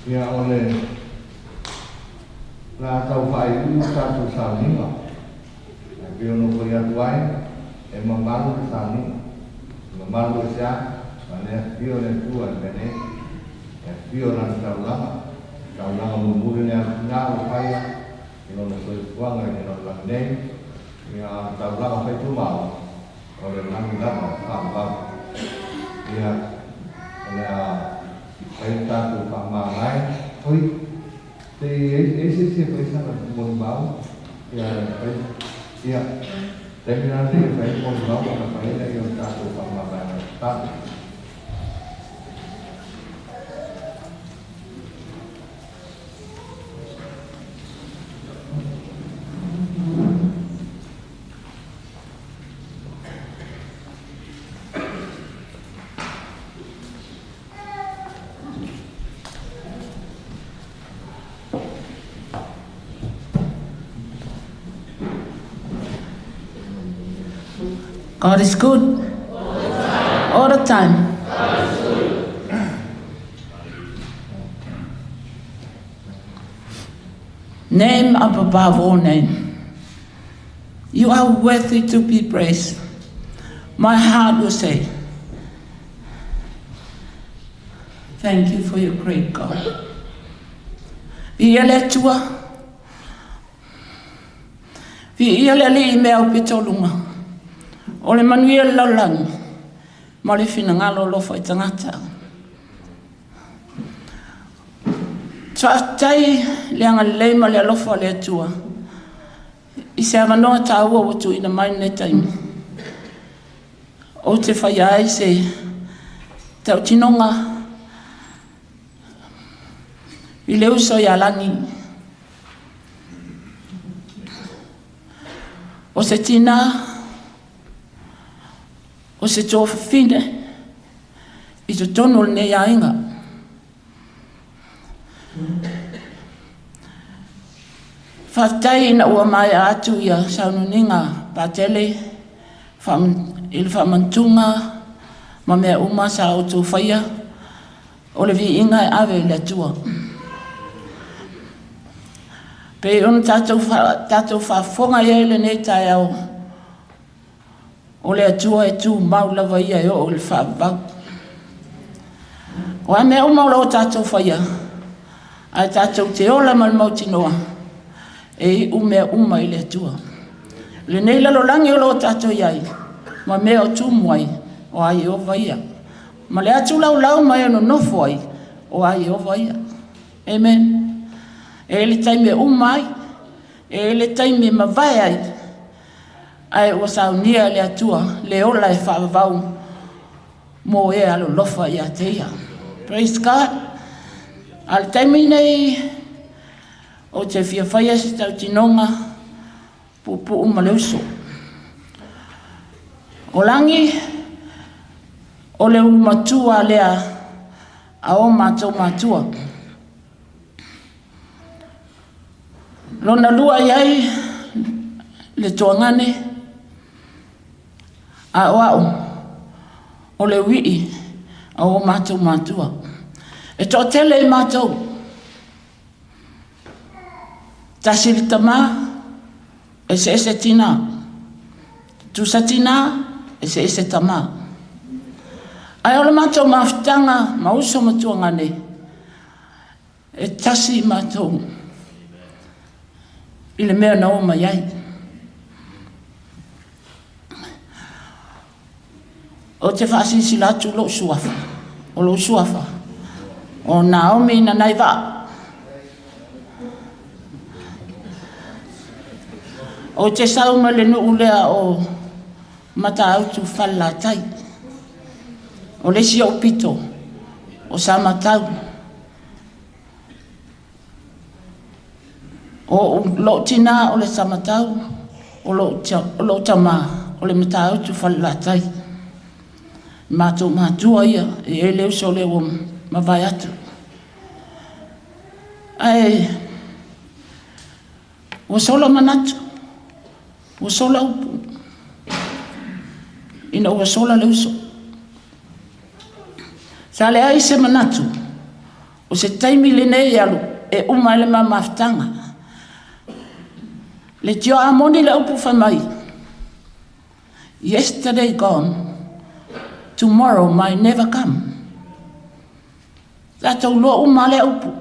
Ia ole la tau fai u tatu salinga. E pio no ko ia tuai e mamalu salinga. Mamalu sia ane pio le tua bene. E pio na taulanga mumuri ne na o fai ino no so tuanga ino la nei. Ia taulanga fai tu mau. Ole nang lama pam. Ia ole a fai tatu pamagai Oi, esse se fez na Monbal, terminando de fazer Monbal, para fazer aí o caso para lá, God is good all the time. Name up above all name. You are worthy to be praised. My heart will say, thank you for your great God. Viele tua. Viele li mea pitolunga. Ole manuia laulangi, ma le fina ngalo lofo i tangata. Twatai leanga leima le lofo le atua. I se avanoa ta ua watu ina mai nei taimi. O te whaiai se tau tinonga i leu so i alangi. O se tina o se tō whine i te tono nei ainga. Whaftai ina ua mai atu ia saununinga patele i le whamantunga ma mea uma sa o tō whaia o le vi inga e awe le tua. Pe on tātou whafonga ia le nei tai au o le atua e tū maulawa ia e o le whaavau. O a mea o maula o tātou whaia, a tātou te ola malmauti noa, e i umea uma i le atua. Le nei lalo langi o lo tātou iai, ma mea o tū muai, o ai o vaia. Ma le atu lau lau mai ano nofo ai, o ai o vaia. Amen. E le taime umai, e le taime mawai ai, ai o saunia le atua, le ola e whaavau, mo e alo lofa i ateia. Praise God. Al taimi nei, o te fia whaia se tau tinonga, pupu umaleuso. O langi, o le umatua lea, a o mātou mātua. Lona lua iai, le toangane, a oau, o le wii, a o mātou mātua. E tō tele i mātou. Tasiri tamā, e se tina. Tusa tina, e se tamā. Ai o le mātou mawhitanga, mauso matuangane, e tasi i mātou. I le mea na o mai ai. O te whaasisi latu lo suafa. O lo suafa. O Naomi na naiva. O te sauma le nuu lea o mata autu whala tai. O le si o pito. O sa matau. O lo tina o le samatau, o lo tama, o le matau tu whalatai. Mātou mātua ia, e leo so leo mawai atu. Ai, o sola manatu, o sola upu, ina o sola leo so. Sa le ai se manatu, o se taimi le nei alu, e umaile ma maftanga. Le tio amoni le upu whamai. Yesterday gone, tomorrow might never come. Tātou loa uma le upu.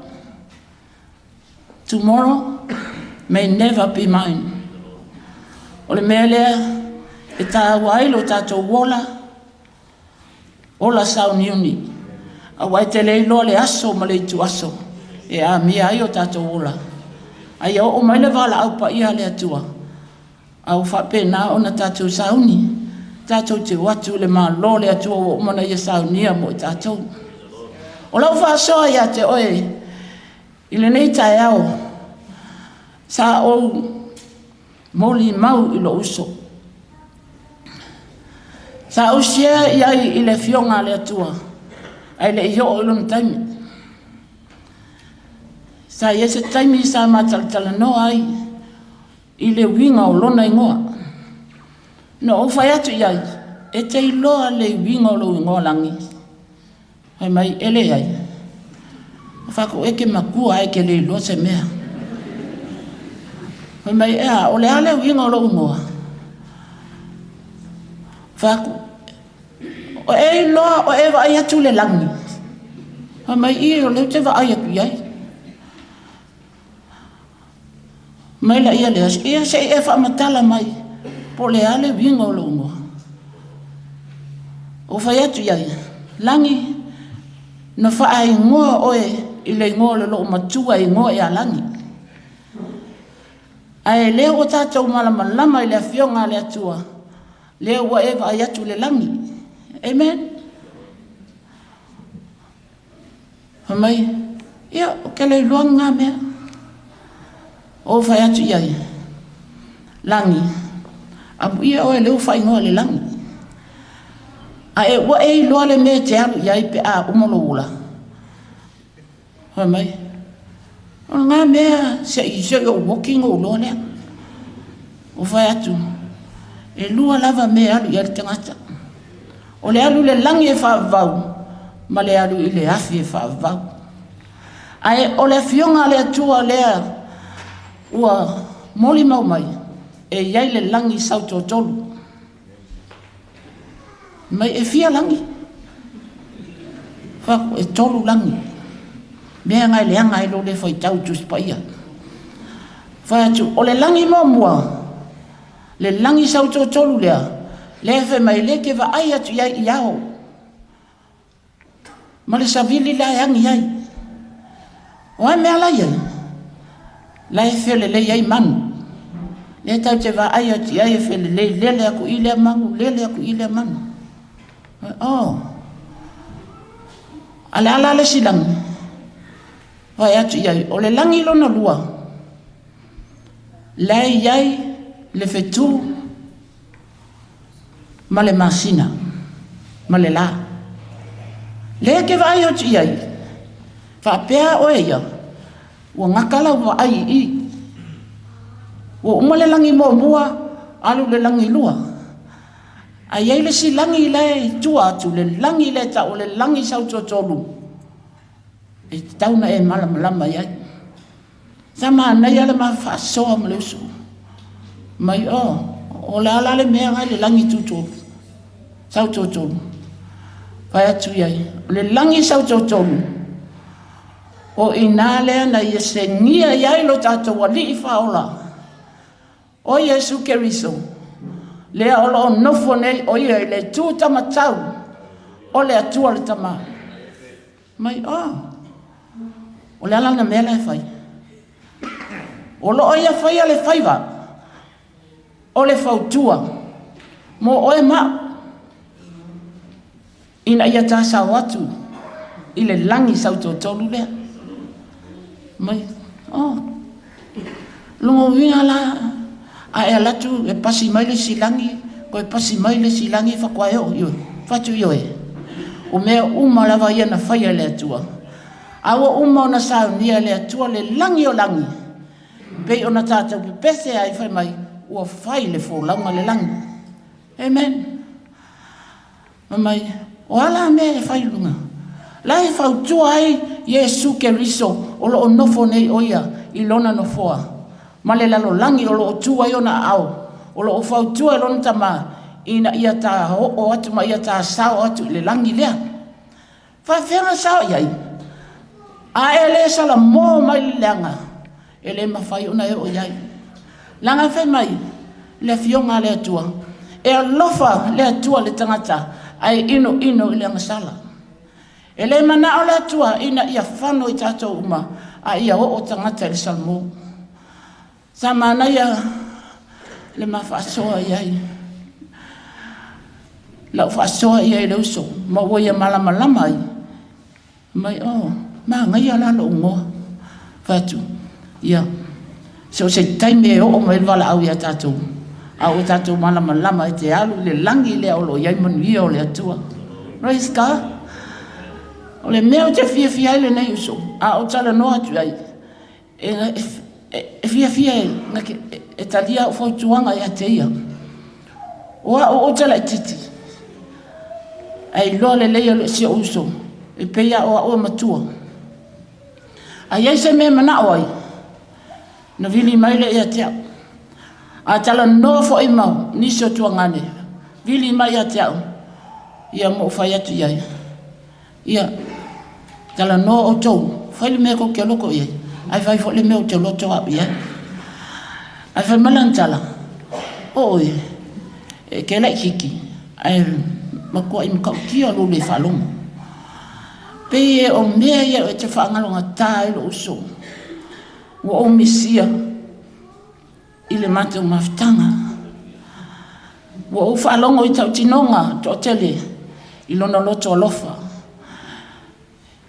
Tomorrow may never be mine. O le mea lea, e tā wailo tātou wola, ola sauniuni. A wai te lei loa le aso ma le tu aso. E a mia ai o tātou ola. Ai o mai le wala au pa ia le atua. Au whapena o na tātou sauni. Tātou te watu le maa lo le atua o mana ia saunia mo i tātou. O lau whaasoa ia te oe. I le nei tae au. Sa o moli mau i lo uso. Sa o sia iai i le fionga le atua. Ai le i o ilon taimi. Sa ia se taimi sa mataltala no ai. I le winga o lona ingoa. No o whai atu iai. E te iloa le winga o lo ingoa langi. Hai mai ele ai. Whako eke makua ai ke le iloa se mea. Hai mai ea o le ale winga o lo ingoa. Whako. O e iloa o e wa ai atu le langi. Hai mai i o leu te wa ai atu iai. Mai la ia leas, ia se e whaamatala mai, po le ale winga o lo ungoa. O whai atu iai, langi, na wha ai ngoa oe, i le ngoa le lo matua i ngoa e a langi. Ai leo o tātou malama i le fionga le atua, leo wa e ai atu le langi. Amen? Hamai, ia, o ke le luanga mea. O whai atu iai, langi, apu ia oe leo whai ngoa le langi. A e wa e loa le mea te alu iai pe a umolo ula. Hoi mai, o ngā mea se i se o walking o loa lea. O whai atu, e lua lava mea alu iai le tangata. O le alu le langi e whaavau, ma le alu i le afi e whaavau. A e o le fionga le atua lea, ua moli mau mai, e iai le langi sauto tolu. Mai e fia langi. Whako e tolu langi. Mea ngai le anga e lo le whai tau tus paia. Whai atu, o le langi mua, le langi sauto tolu lea, le whai mai le ke wa ai atu iai iao. Ma le savili la yangi iai. O ai mea la iai. Lai fele le ai manu. Le tau te wa ai ati ai fele le lele aku ile manu, lele aku ile manu. Oh. Ala le silang. Wa ati ai o le langi lona lua. Lai ai le fetu ma le masina. Ma le la. Le ke wa ai ati ai. Fa pea o ia. Ua ngakala ua ai i. Ua umale langi mua, alu le langi lua. Ai ai le si langi le tua atu, le langi le ta o le langi sau tolu. E tauna e malama iai. Sama anai ale ma whaasoa ma le usu. Mai o le ala le mea ngai le langi tutolu. Sau tolu. Pai atu iai. Le langi sau tolu. O ina lea na ia se ngia iai lo tātou wali i whaola. O Yesu Keriso, lea ola o nofo nei o ia le tū tama tau, o lea tua le tama. Mai o lea lana mea lai whai. O lo o ia whai a le whaiwa, o le whautua, mo o e ma. Ina ia tā sa watu, i le langi sau tolu lea. Mai, lungo winga la, a e alatu e pasi mai le silangi, ko e pasi mai le silangi whakua eo, whatu io e. O mea uma lava ia na whaia le atua. Awa uma o na saunia le atua le langi o langi. Pei o na tātou pe pese ai whai mai, ua whai le fō launga le langi. Amen. Mai, o ala mea e whai lunga. Lai whautua ai Yesu Keriso o lo nofo nei oia i lona nofoa. Ma le lalo langi o lo tua i ona au. O lo whautua i lona tama ina ia tā o atu ma ia tā sao atu le langi lea. Whawhenga sao iai. A e le sala mō mai leanga. E le mawhai ona e o iai. Langa whai mai le fionga le atua. E alofa le atua le tangata ai ino i le angasala. E le mana o le atua ina ia whano I tātou uma a ia o tangata le salmo. Sa mana ia le mawhaasoa iai. Lau whaasoa iai le uso. Ma wo ia malama lamai. Mai ma ngai ala lo ngoa. Whatu. Ia. So se taime o mai wala au ia tātou. Au tātou malama lama te alu le langi le olo iai manuia o le atua. Praise God. O le mea o te fia ele nei uso. A o tala noa tu ai. E fia e talia o fautuanga ia te ia. O tala I titi. Ai loa le leia le sia uso. E peia o matua. Ai ei se mea mana o ai. Na vili mai le ia te au. A tala noa fo I mau. Nisi o tuangane. Vili mai ia te au. Ia mo fai atu iai. Ia. Tala no o tau, fai le mea ko ke loko iai. Ai fai fo le mea o te loto au iai. Ai fai malang tala. Oi, e ke lai kiki. Ai makua I mkau kia lo le whalongo. Pe e o mea ia o te whaangalonga tae lo uso. Wa o misia I le matu maftanga. Wa o whalongo I tau tinonga to tele I lona loto alofa.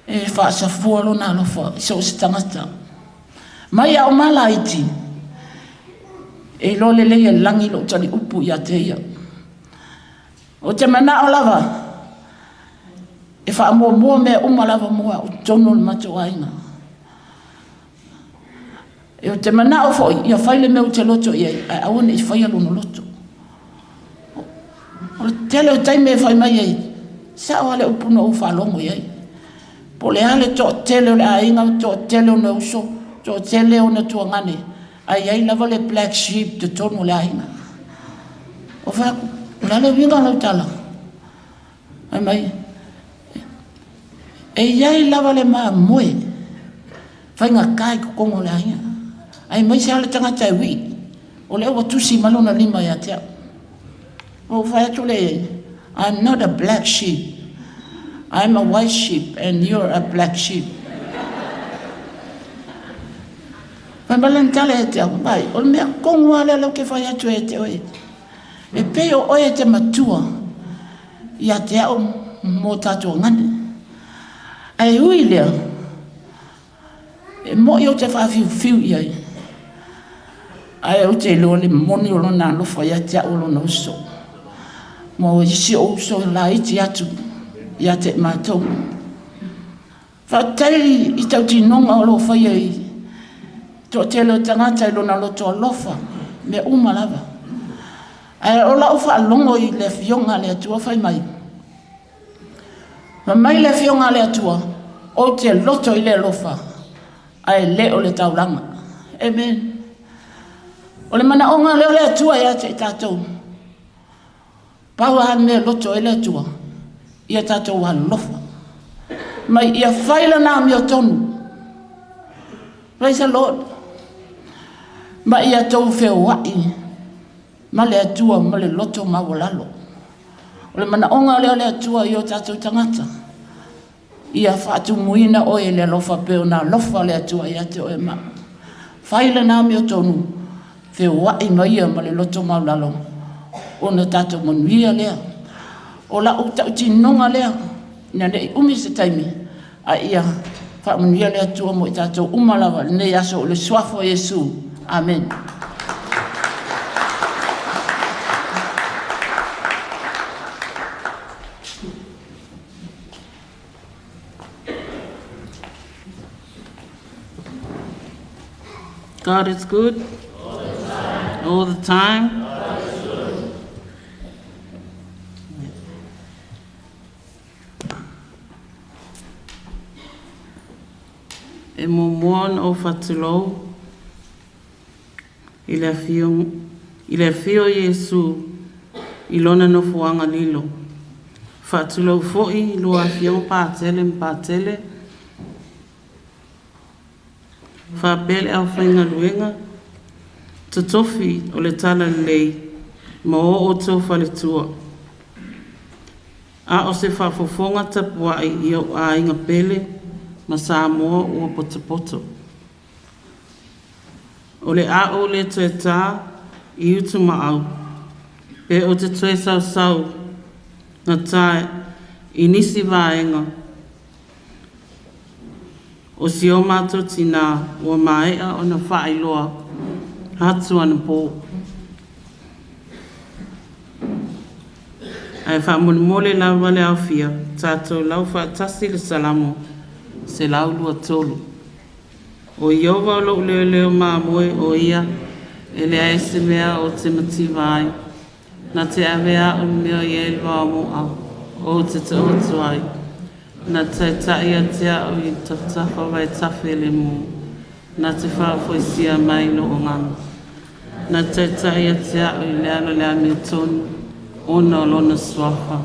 E whaasa fualo na alofa so se tangata. Mai au malaiti. E lo le leia langi lo tali upu ia te ia. O te mana o lava. E wha mua mea lava mua o tono le mato ainga. E o te mana o foi, ia whaile mea o te loto ia. Ai awane I whaia lono loto. O tele o taime e whai mai ei. Sa o ale upu no o whalongo iai. Po le ale to tele o le ainga, to tele o na uso, to tele o na tuangane. Ai ai lava le black sheep te tono le ainga. O whaku, la le winga lau tala. Ai mai. E iai lava le maa moe. Whainga kai ko kongo le ainga. Ai mai se ale tangata e wi. O le ua tusi malona lima ia te au. O whaetu le, I'm not a black sheep. I'm a white sheep and you're a black sheep. Mai balantale e te au, mai, o mea kongua le lau ke whai atu e te oe. E pe o oe te matua, ia te au mō tātua ngane. Ai ui lea, e mo I o te whawhiu iai. Ai o te loa le moni o lona alofa ia te au lona uso. Mo isi o uso la iti atu. Ia te mātou. Whaatari I tau tinonga o lo whaia I. Tō te leo tangata I lona loto alofa. Me umalava. Ai o lau whaalongo I le fionga le atua whai mai. Ma mai le fionga le atua. O te loto I le alofa. Ai le o le tauranga. Amen. O le mana onga leo le atua ia te tātou. Pau han me loto I le atua. Ia tātou alofa. Mai ia whaila nā mi o tonu. Praise the Lord. Mai ia tau wheo wai. Ma le atua, ma le loto ma walalo. O le mana onga leo le atua I o tātou tangata. Ia whaatu muina oe le alofa peo nā lofa le atua ia te oe ma. Whaila nā mi o tonu. Wheo wai ma ia ma le loto ma walalo. O na tātou manuia lea. O la o tau tinonga lea. Nea nei umi se taimi. A ia whaamanuia lea tua mo I tātou umalawa. Nei aso o le swafo Yesu. Amen. God is good. All the time. E mo moan o whatulou I le fio Yesu I lona no fuanga lilo. Whatulou foi lua fio pātele. Whapele au whainga luenga. Tutofi o le tala lei. Ma o tau whale tua. A o se whafofonga tapua i o a inga pele ma Samoa ua potopoto. O le a o le tue tā i utu maau. Pe o te tue sau sau na tae i nisi vaenga. O si o mātou tina ua maea o na whaailoa hatu ana pō. Ai whaamone mole lau wale au fia, tātou lau whaatasi le salamo, se lau lua tolu. O Iova o loo leo leo maa moe o ia, e le aese mea o te mati vai, na te awea o mea i elwa o moa, o te te otu ai, na te taia tea o i taftafa vai tafe le mo, na te whaafoisia mai lo o ngana, na te taia tea o i lealo lea me tonu, ona o lona swafa.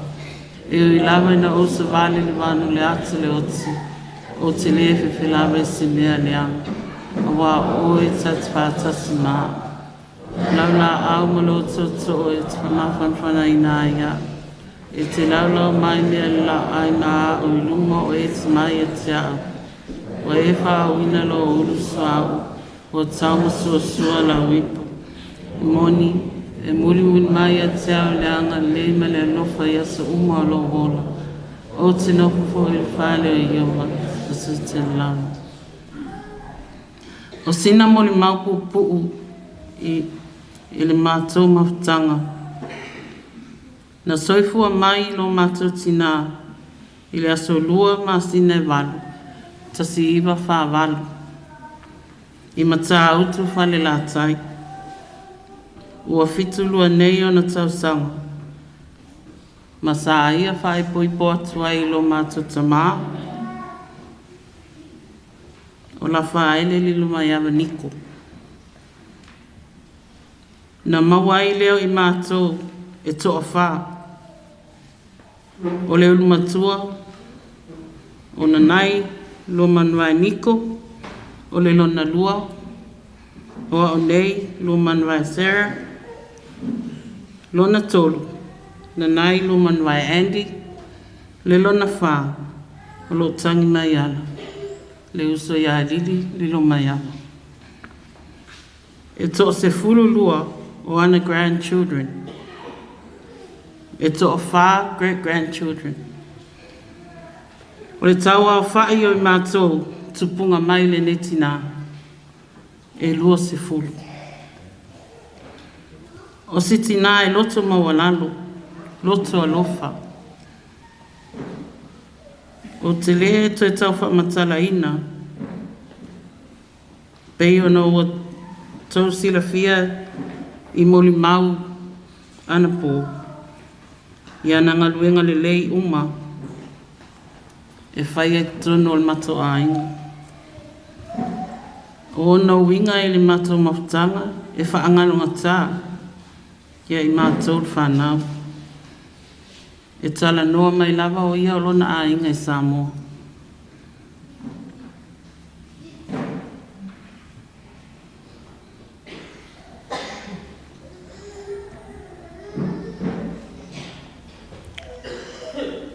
E o i lawa ina o sa vale le vanu le atu le oti. O te lewe whilawa e se mea le anga. A wā o e tatu whātasi maa. Laula au malo toto o e te whamawhanwhana i nā ia. E te laula o mai mea la ai nā o i lunga o e te mai e te au. O e wha wina lo o uru suau. O tauma sua sua la wipo. Moni. E muri mai a te au leanga le ma le alofa i asa uma o lo hola. O te nofu fo i whale o Iowa, o se te lau. O sina mo le maupu puu i le mātou mawhtanga. Na soifua mai lo mātou tina i le aso lua ma sina e walu, tasi iwa wha walu. I mata autu whale la tai. Ua fitu lua nei o na tausanga. Ma sa ia whae poi po atua i lo mātou tamā. O la whae le Lilomaiava niko. Na mawai leo i mātou e toa wha. O leo lumatua. O na nai lo manuai niko. O le lona lua. O au nei lo manuai Sarah. Lona tolu, na nai lo manuai Andy, le lona wha, o lo tangi mai ala, le uso ia lili Lilomaiava. E to se fulu lua o ana grandchildren. E to wha great-grandchildren. O le taua o whai o i mātou tupunga mai le netina, e lua se fulu. O si tina e loto mawalalo, loto alofa. O te lea to e tau whamatala ina. Pei ono o tau sila fia i moli mau anapo. I ana ngaluenga le lei uma. E whai e tono le mato ainga. O na winga e le mato mawhtanga, e whaangalunga taa. Ia i mātou whanau. E tala noa mai lava o ia o lona a inga i Samoa.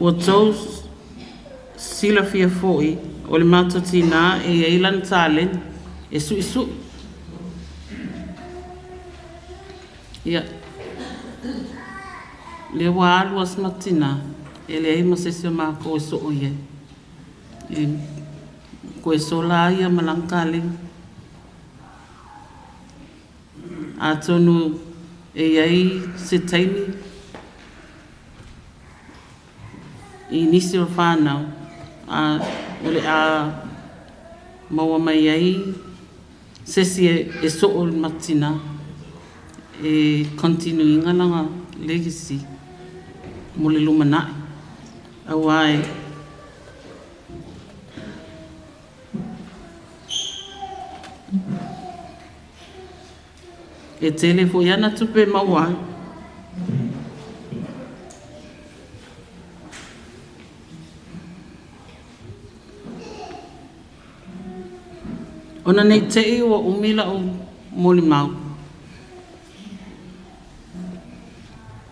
Ua tau sila fia foi o le mātou tina e eilan tālen e sui sui. Ia. Le walu as matina e le ai masese ma ko so oye e ko so la ia malankali atonu e ai se taimi i nisi o whanau a ole a maua mai ai sesi e so o matina e continue ngalanga legacy mo le lumanai awai e tele fo yana tupe mawai ona nei te o umila o molimau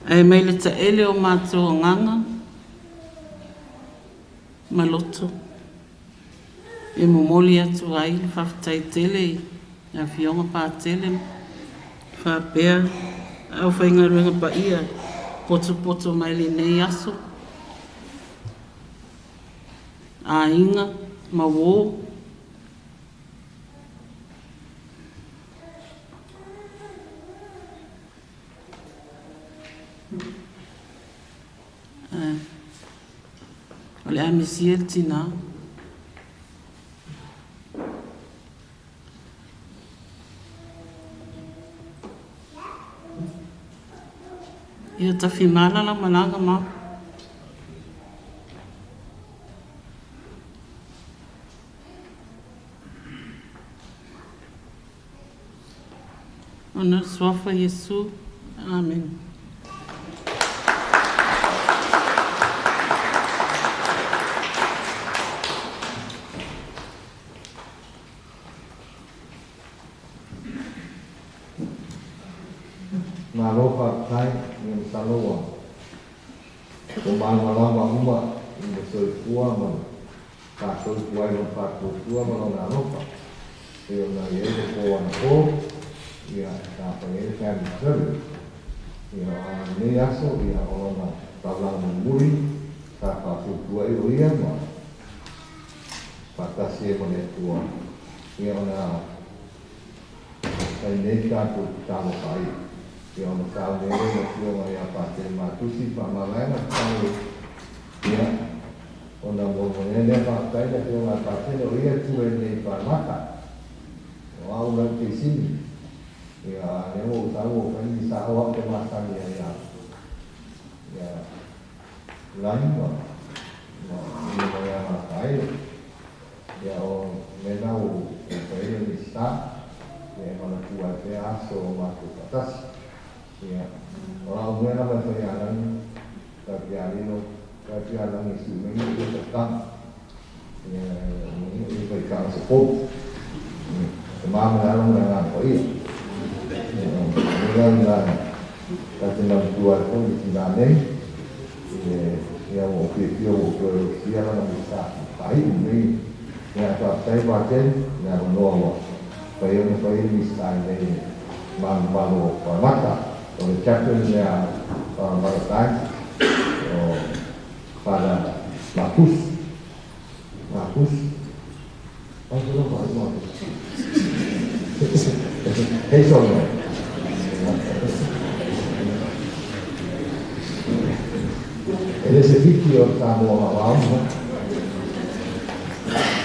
ai mai le ta ele o mātou nganga maloto. E momoli atu ai whaftai tele, a fionga pā tele, whapea, au whainga runga pa ia, poto mai le nei aso. A inga, ma wō. O le amisia tina. Ia tawhi mala la malanga ma. Ona swafa Yesu. Amen. Narofa kai yang saloa. Kuman malam umma ini sesuatu man. Kasus kuai lompat sesuatu man narofa. Ia na ia kuan ko. Ia apa ini kan ser. Ia ni aso ia orang talang menguri. Kata sesuatu ia man. Patasi menetua. Ia na. Ini kan tu tahu kai. Ia ona tau nere na tionga ia pate matusi pa malaina tau ia ona momonene pa taina tionga pate no ia tue nei pa mata o au na te sini ia nemo tau o kani sa awa te mata ia lainga no ia matai ia o menau o paia ni sa ia mana tua te aso o matu patasi. Ya, orang umumnya nama perjalanan perjalanan isu ini tentang ya ini perkara sepuluh semua dalam dengan apa ini dengan kita buat pun di sana ya mau siapa bisa baik ini ya saya baca ya menolak bayar bisa ini baru mata. So the chapters there are pada time pada Markus apa itu Markus sorry ini sedikit tamu awam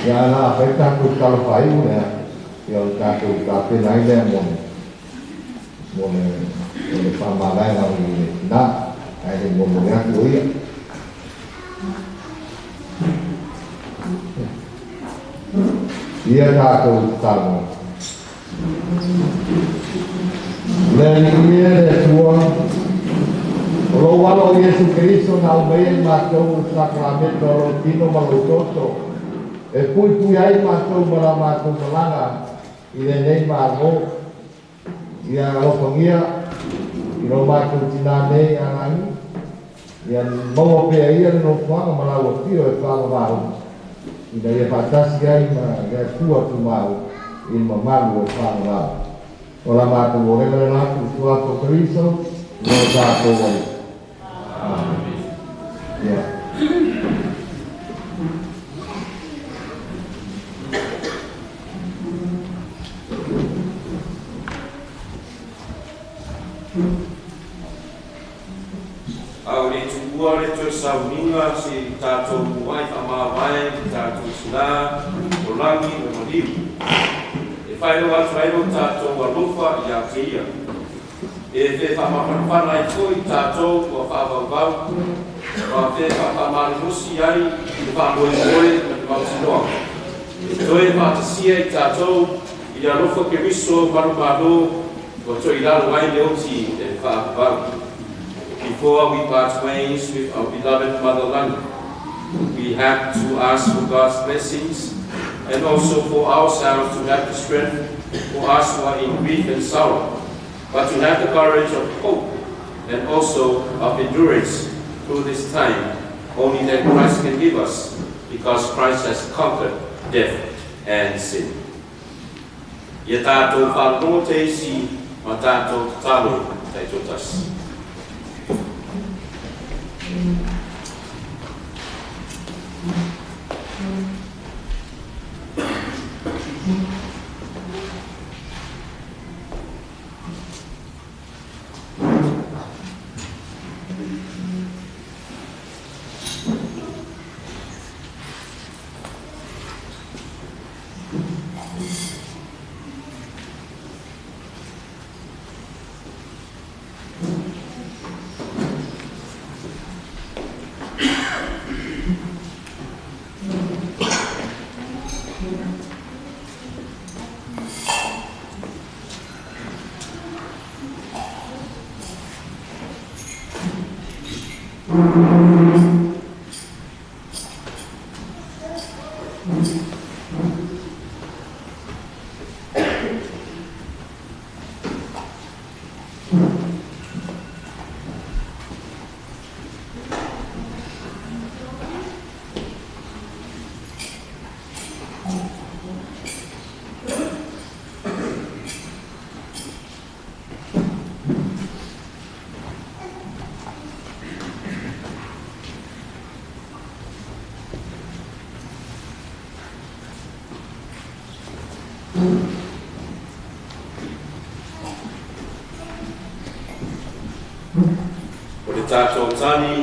ya lah kita kalau payu ya yang satu tapi lainnya mau Oleh pamagai orang nak, ada ngomongnya tu ya. Dia tak tahu tahu. Dan ini ada dua. Kalau Yesus Kristus nak main masuk sakramen kalau tino malutoto, pui ai masuk masuk melanga, ini nei malu, ia kalau pengia. Ino mātou tinane anani, yang mau pea ia no whanga malawa pio e whanga mau. Ina ia patasi ai ma ia kua tu mau, ina malu e whanga mau. Ola mātou o rega nātu suato Kristo, no tātou ai. Amen. Yeah. Au le tuua le toi sauninga si tātou muai whamawai, tātou sina, o langi o maliu. E whaero atu aero tātou alofa i a te ia. E whe whamawhanawhana i koi tātou o whawawau, wa whe whamawhanusi ai i whamoe i mautinoa. E toi whatasia i tātou i alofa ke riso marumano o Tuilago ai le oti e whawawau. Before we part ways with our beloved motherland, we have to ask for God's blessings and also for ourselves to have the strength for us who are in grief and sorrow, but to have the courage of hope and also of endurance through this time, only that Christ can give us. because Christ has conquered death and sin. Ia tātou whārongo te isi, ma tātou talo te tōtasi. O te tātou tani,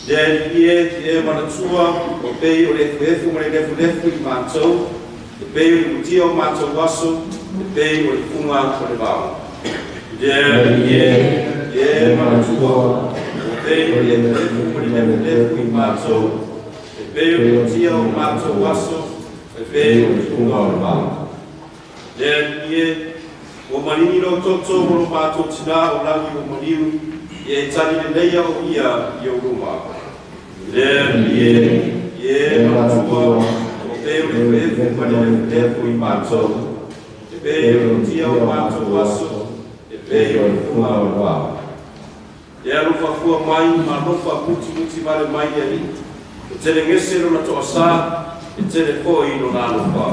Then ie manatua o pei o lefu ma lefu I mātou, e pei o le mutia o mātou waso, e pei o le funga o le vau. Then ie manatua o pei o lefu ma lefu I mātou, e pei o le mutia o mātou waso, e pei o le funga o le vau. Then ie o manini no toto mo lo mātou tina o langi o maniu, ie tani le leia o ia I o ruma. Then ie manatua o pei o lefu ma lefu I mātou, e pei o le mutia o mātou waso, e pei o le funga o le vau. E alofa fua mai, ma alofa muti mare mai ai, e tele ngese no na toa sa, e tele koi no na alofa.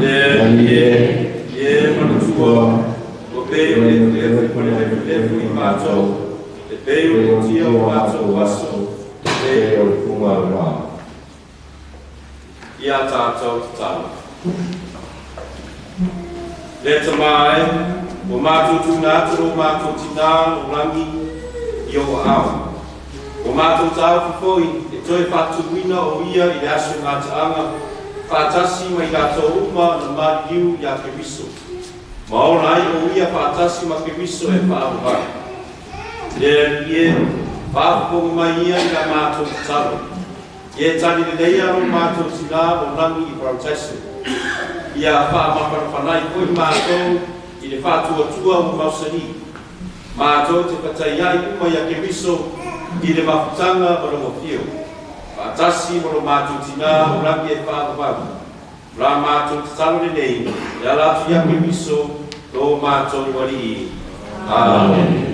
Then ie manatua o pei o lefu ma lefu I mātou, e pei o le mutia o mātou waso, e pei o le funga o le vau. Ia tātou te talo. Le tamae, o mātou tūna atu o mātou tina o rangi I o au. O mātou tāu fifoi, e toi whātuwina o ia I le aso ngā taanga, whātasi mai kātou uma na mariu I a Keriso. Ma ona ai o ia whātasi ma Keriso e whāruhai. Ie whāponga mai ia I a mātou te talo. Ie tani le leia o mātou tina o rangi I Brautese. Ia whaamaparawhanai koe mātou I le whātuatua o mausani. Mātou te patai ai uma I a Keriso I le mafutanga o le mofio. Whātasi mo lo mātou tina o rangi e whāruhai. Rā mātou te talo le nei, e alatu I a Keriso lo mātou I wari I. Amen.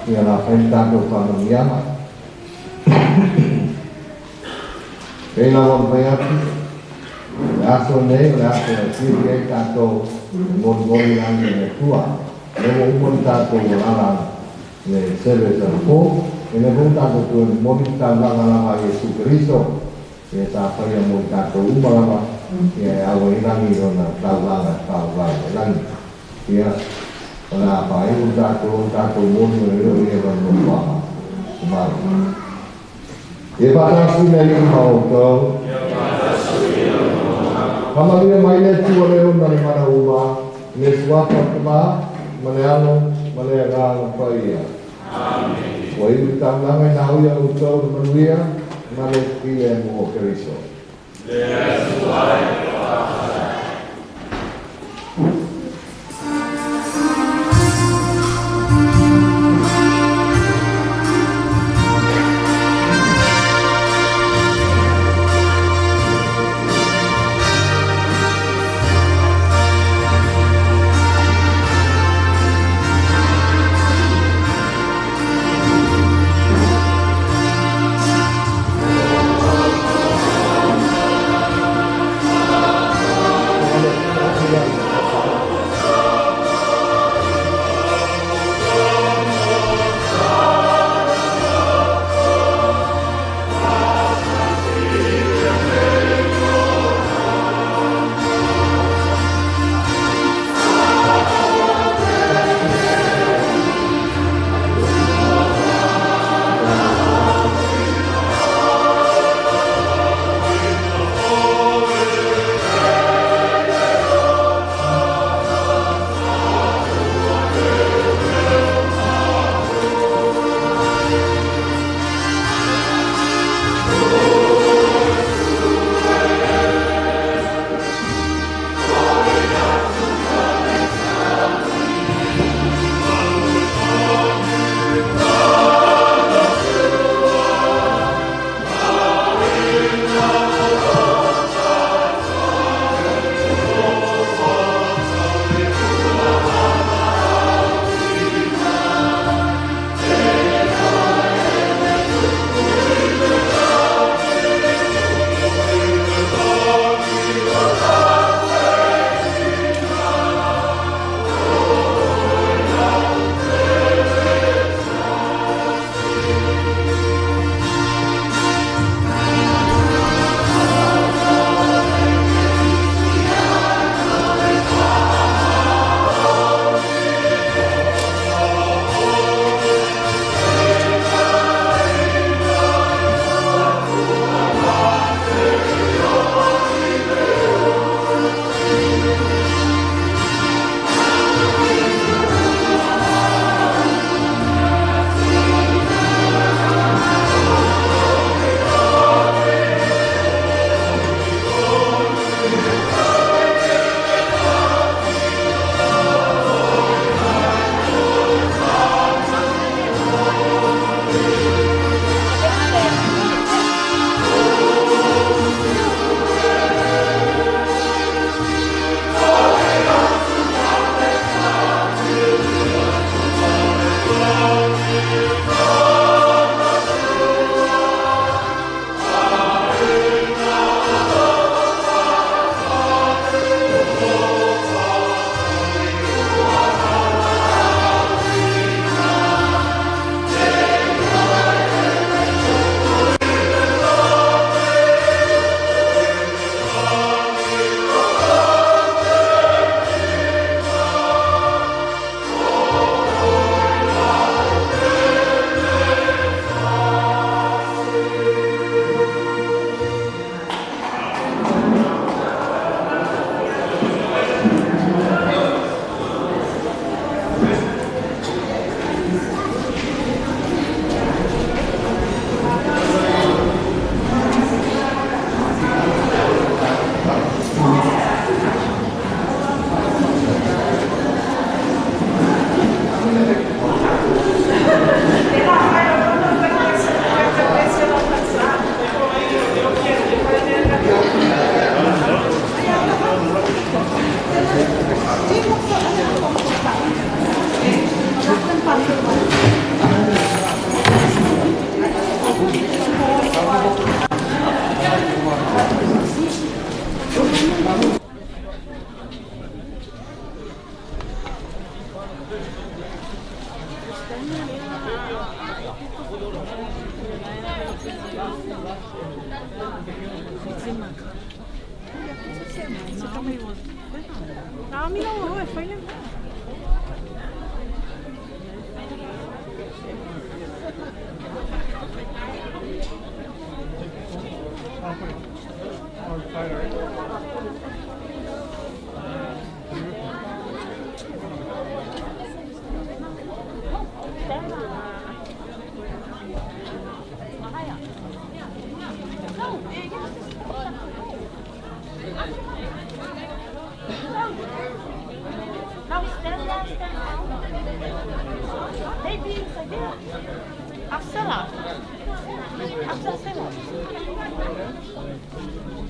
Ia la whai tātou whanamiama. Pei la wan whai atu, le aso nei, le aso na tiri e tātou ngoni ange le tua. Le mo umon tātou o ala le sebe sa ko, e le mo tātou tu e moni tālanga lama Jesu Keriso, e tā whai a mo tātou umalama, e awa irangi rona tālanga irangi. Ia, Ona apa e tātou moni o reo e rano whaha. Kumaro. E patasi nei I mautou. Kamalia mai le tua reo na le mana uma, le suapa kama, mane ano, mane agala whaia. Amen. Wa iu tānganga I nauia utou na manuia, mane ki e mo Keriso. Le suai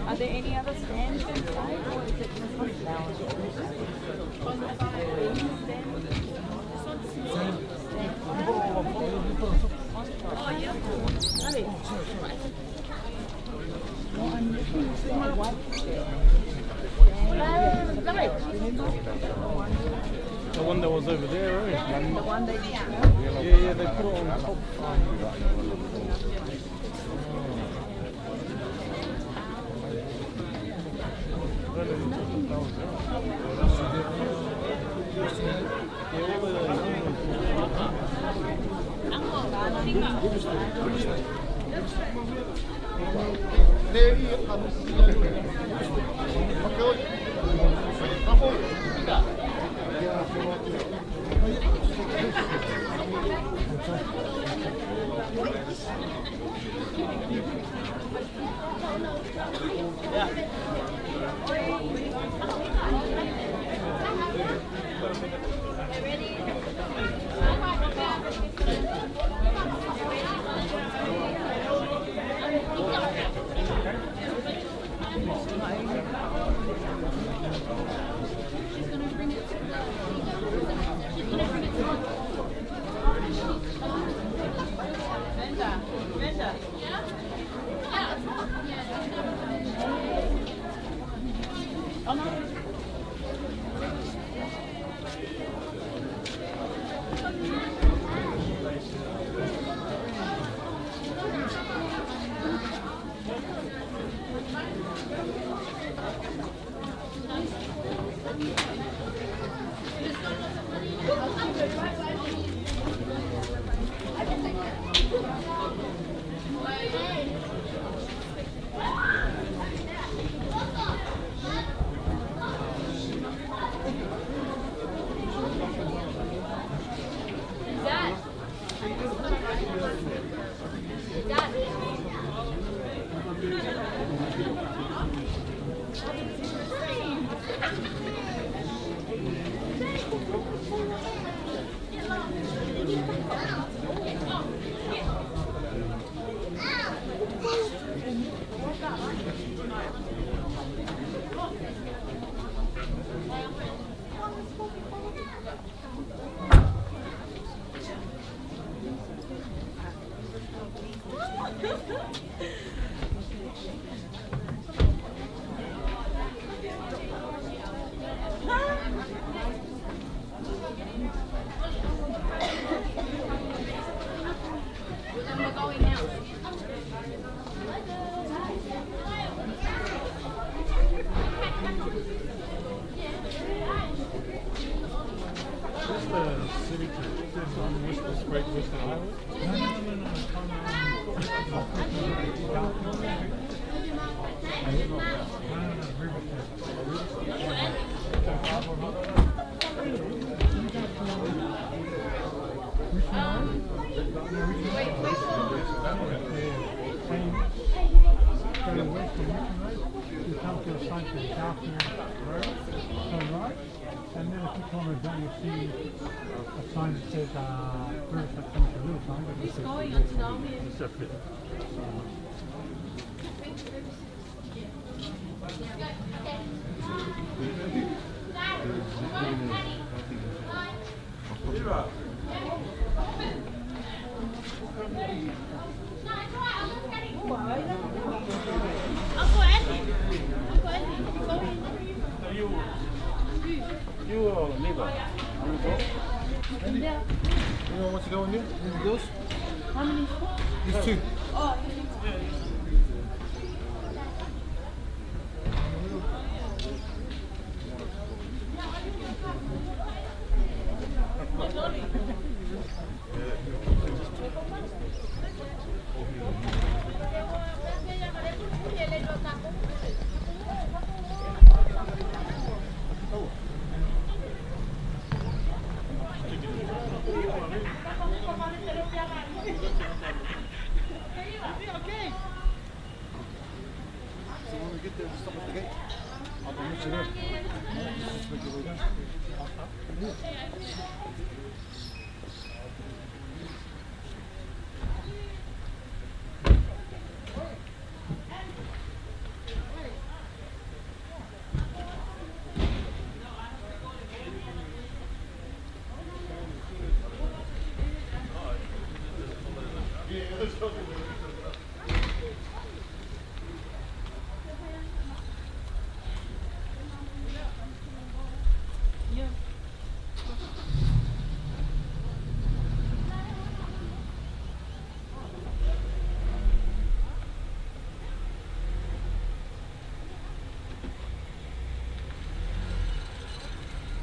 Are there any other stands inside, or is it just the flowers? Oh, yeah. Well, I'm looking to my white The one that was over there, right? the one they did. Yeah, they put it on top.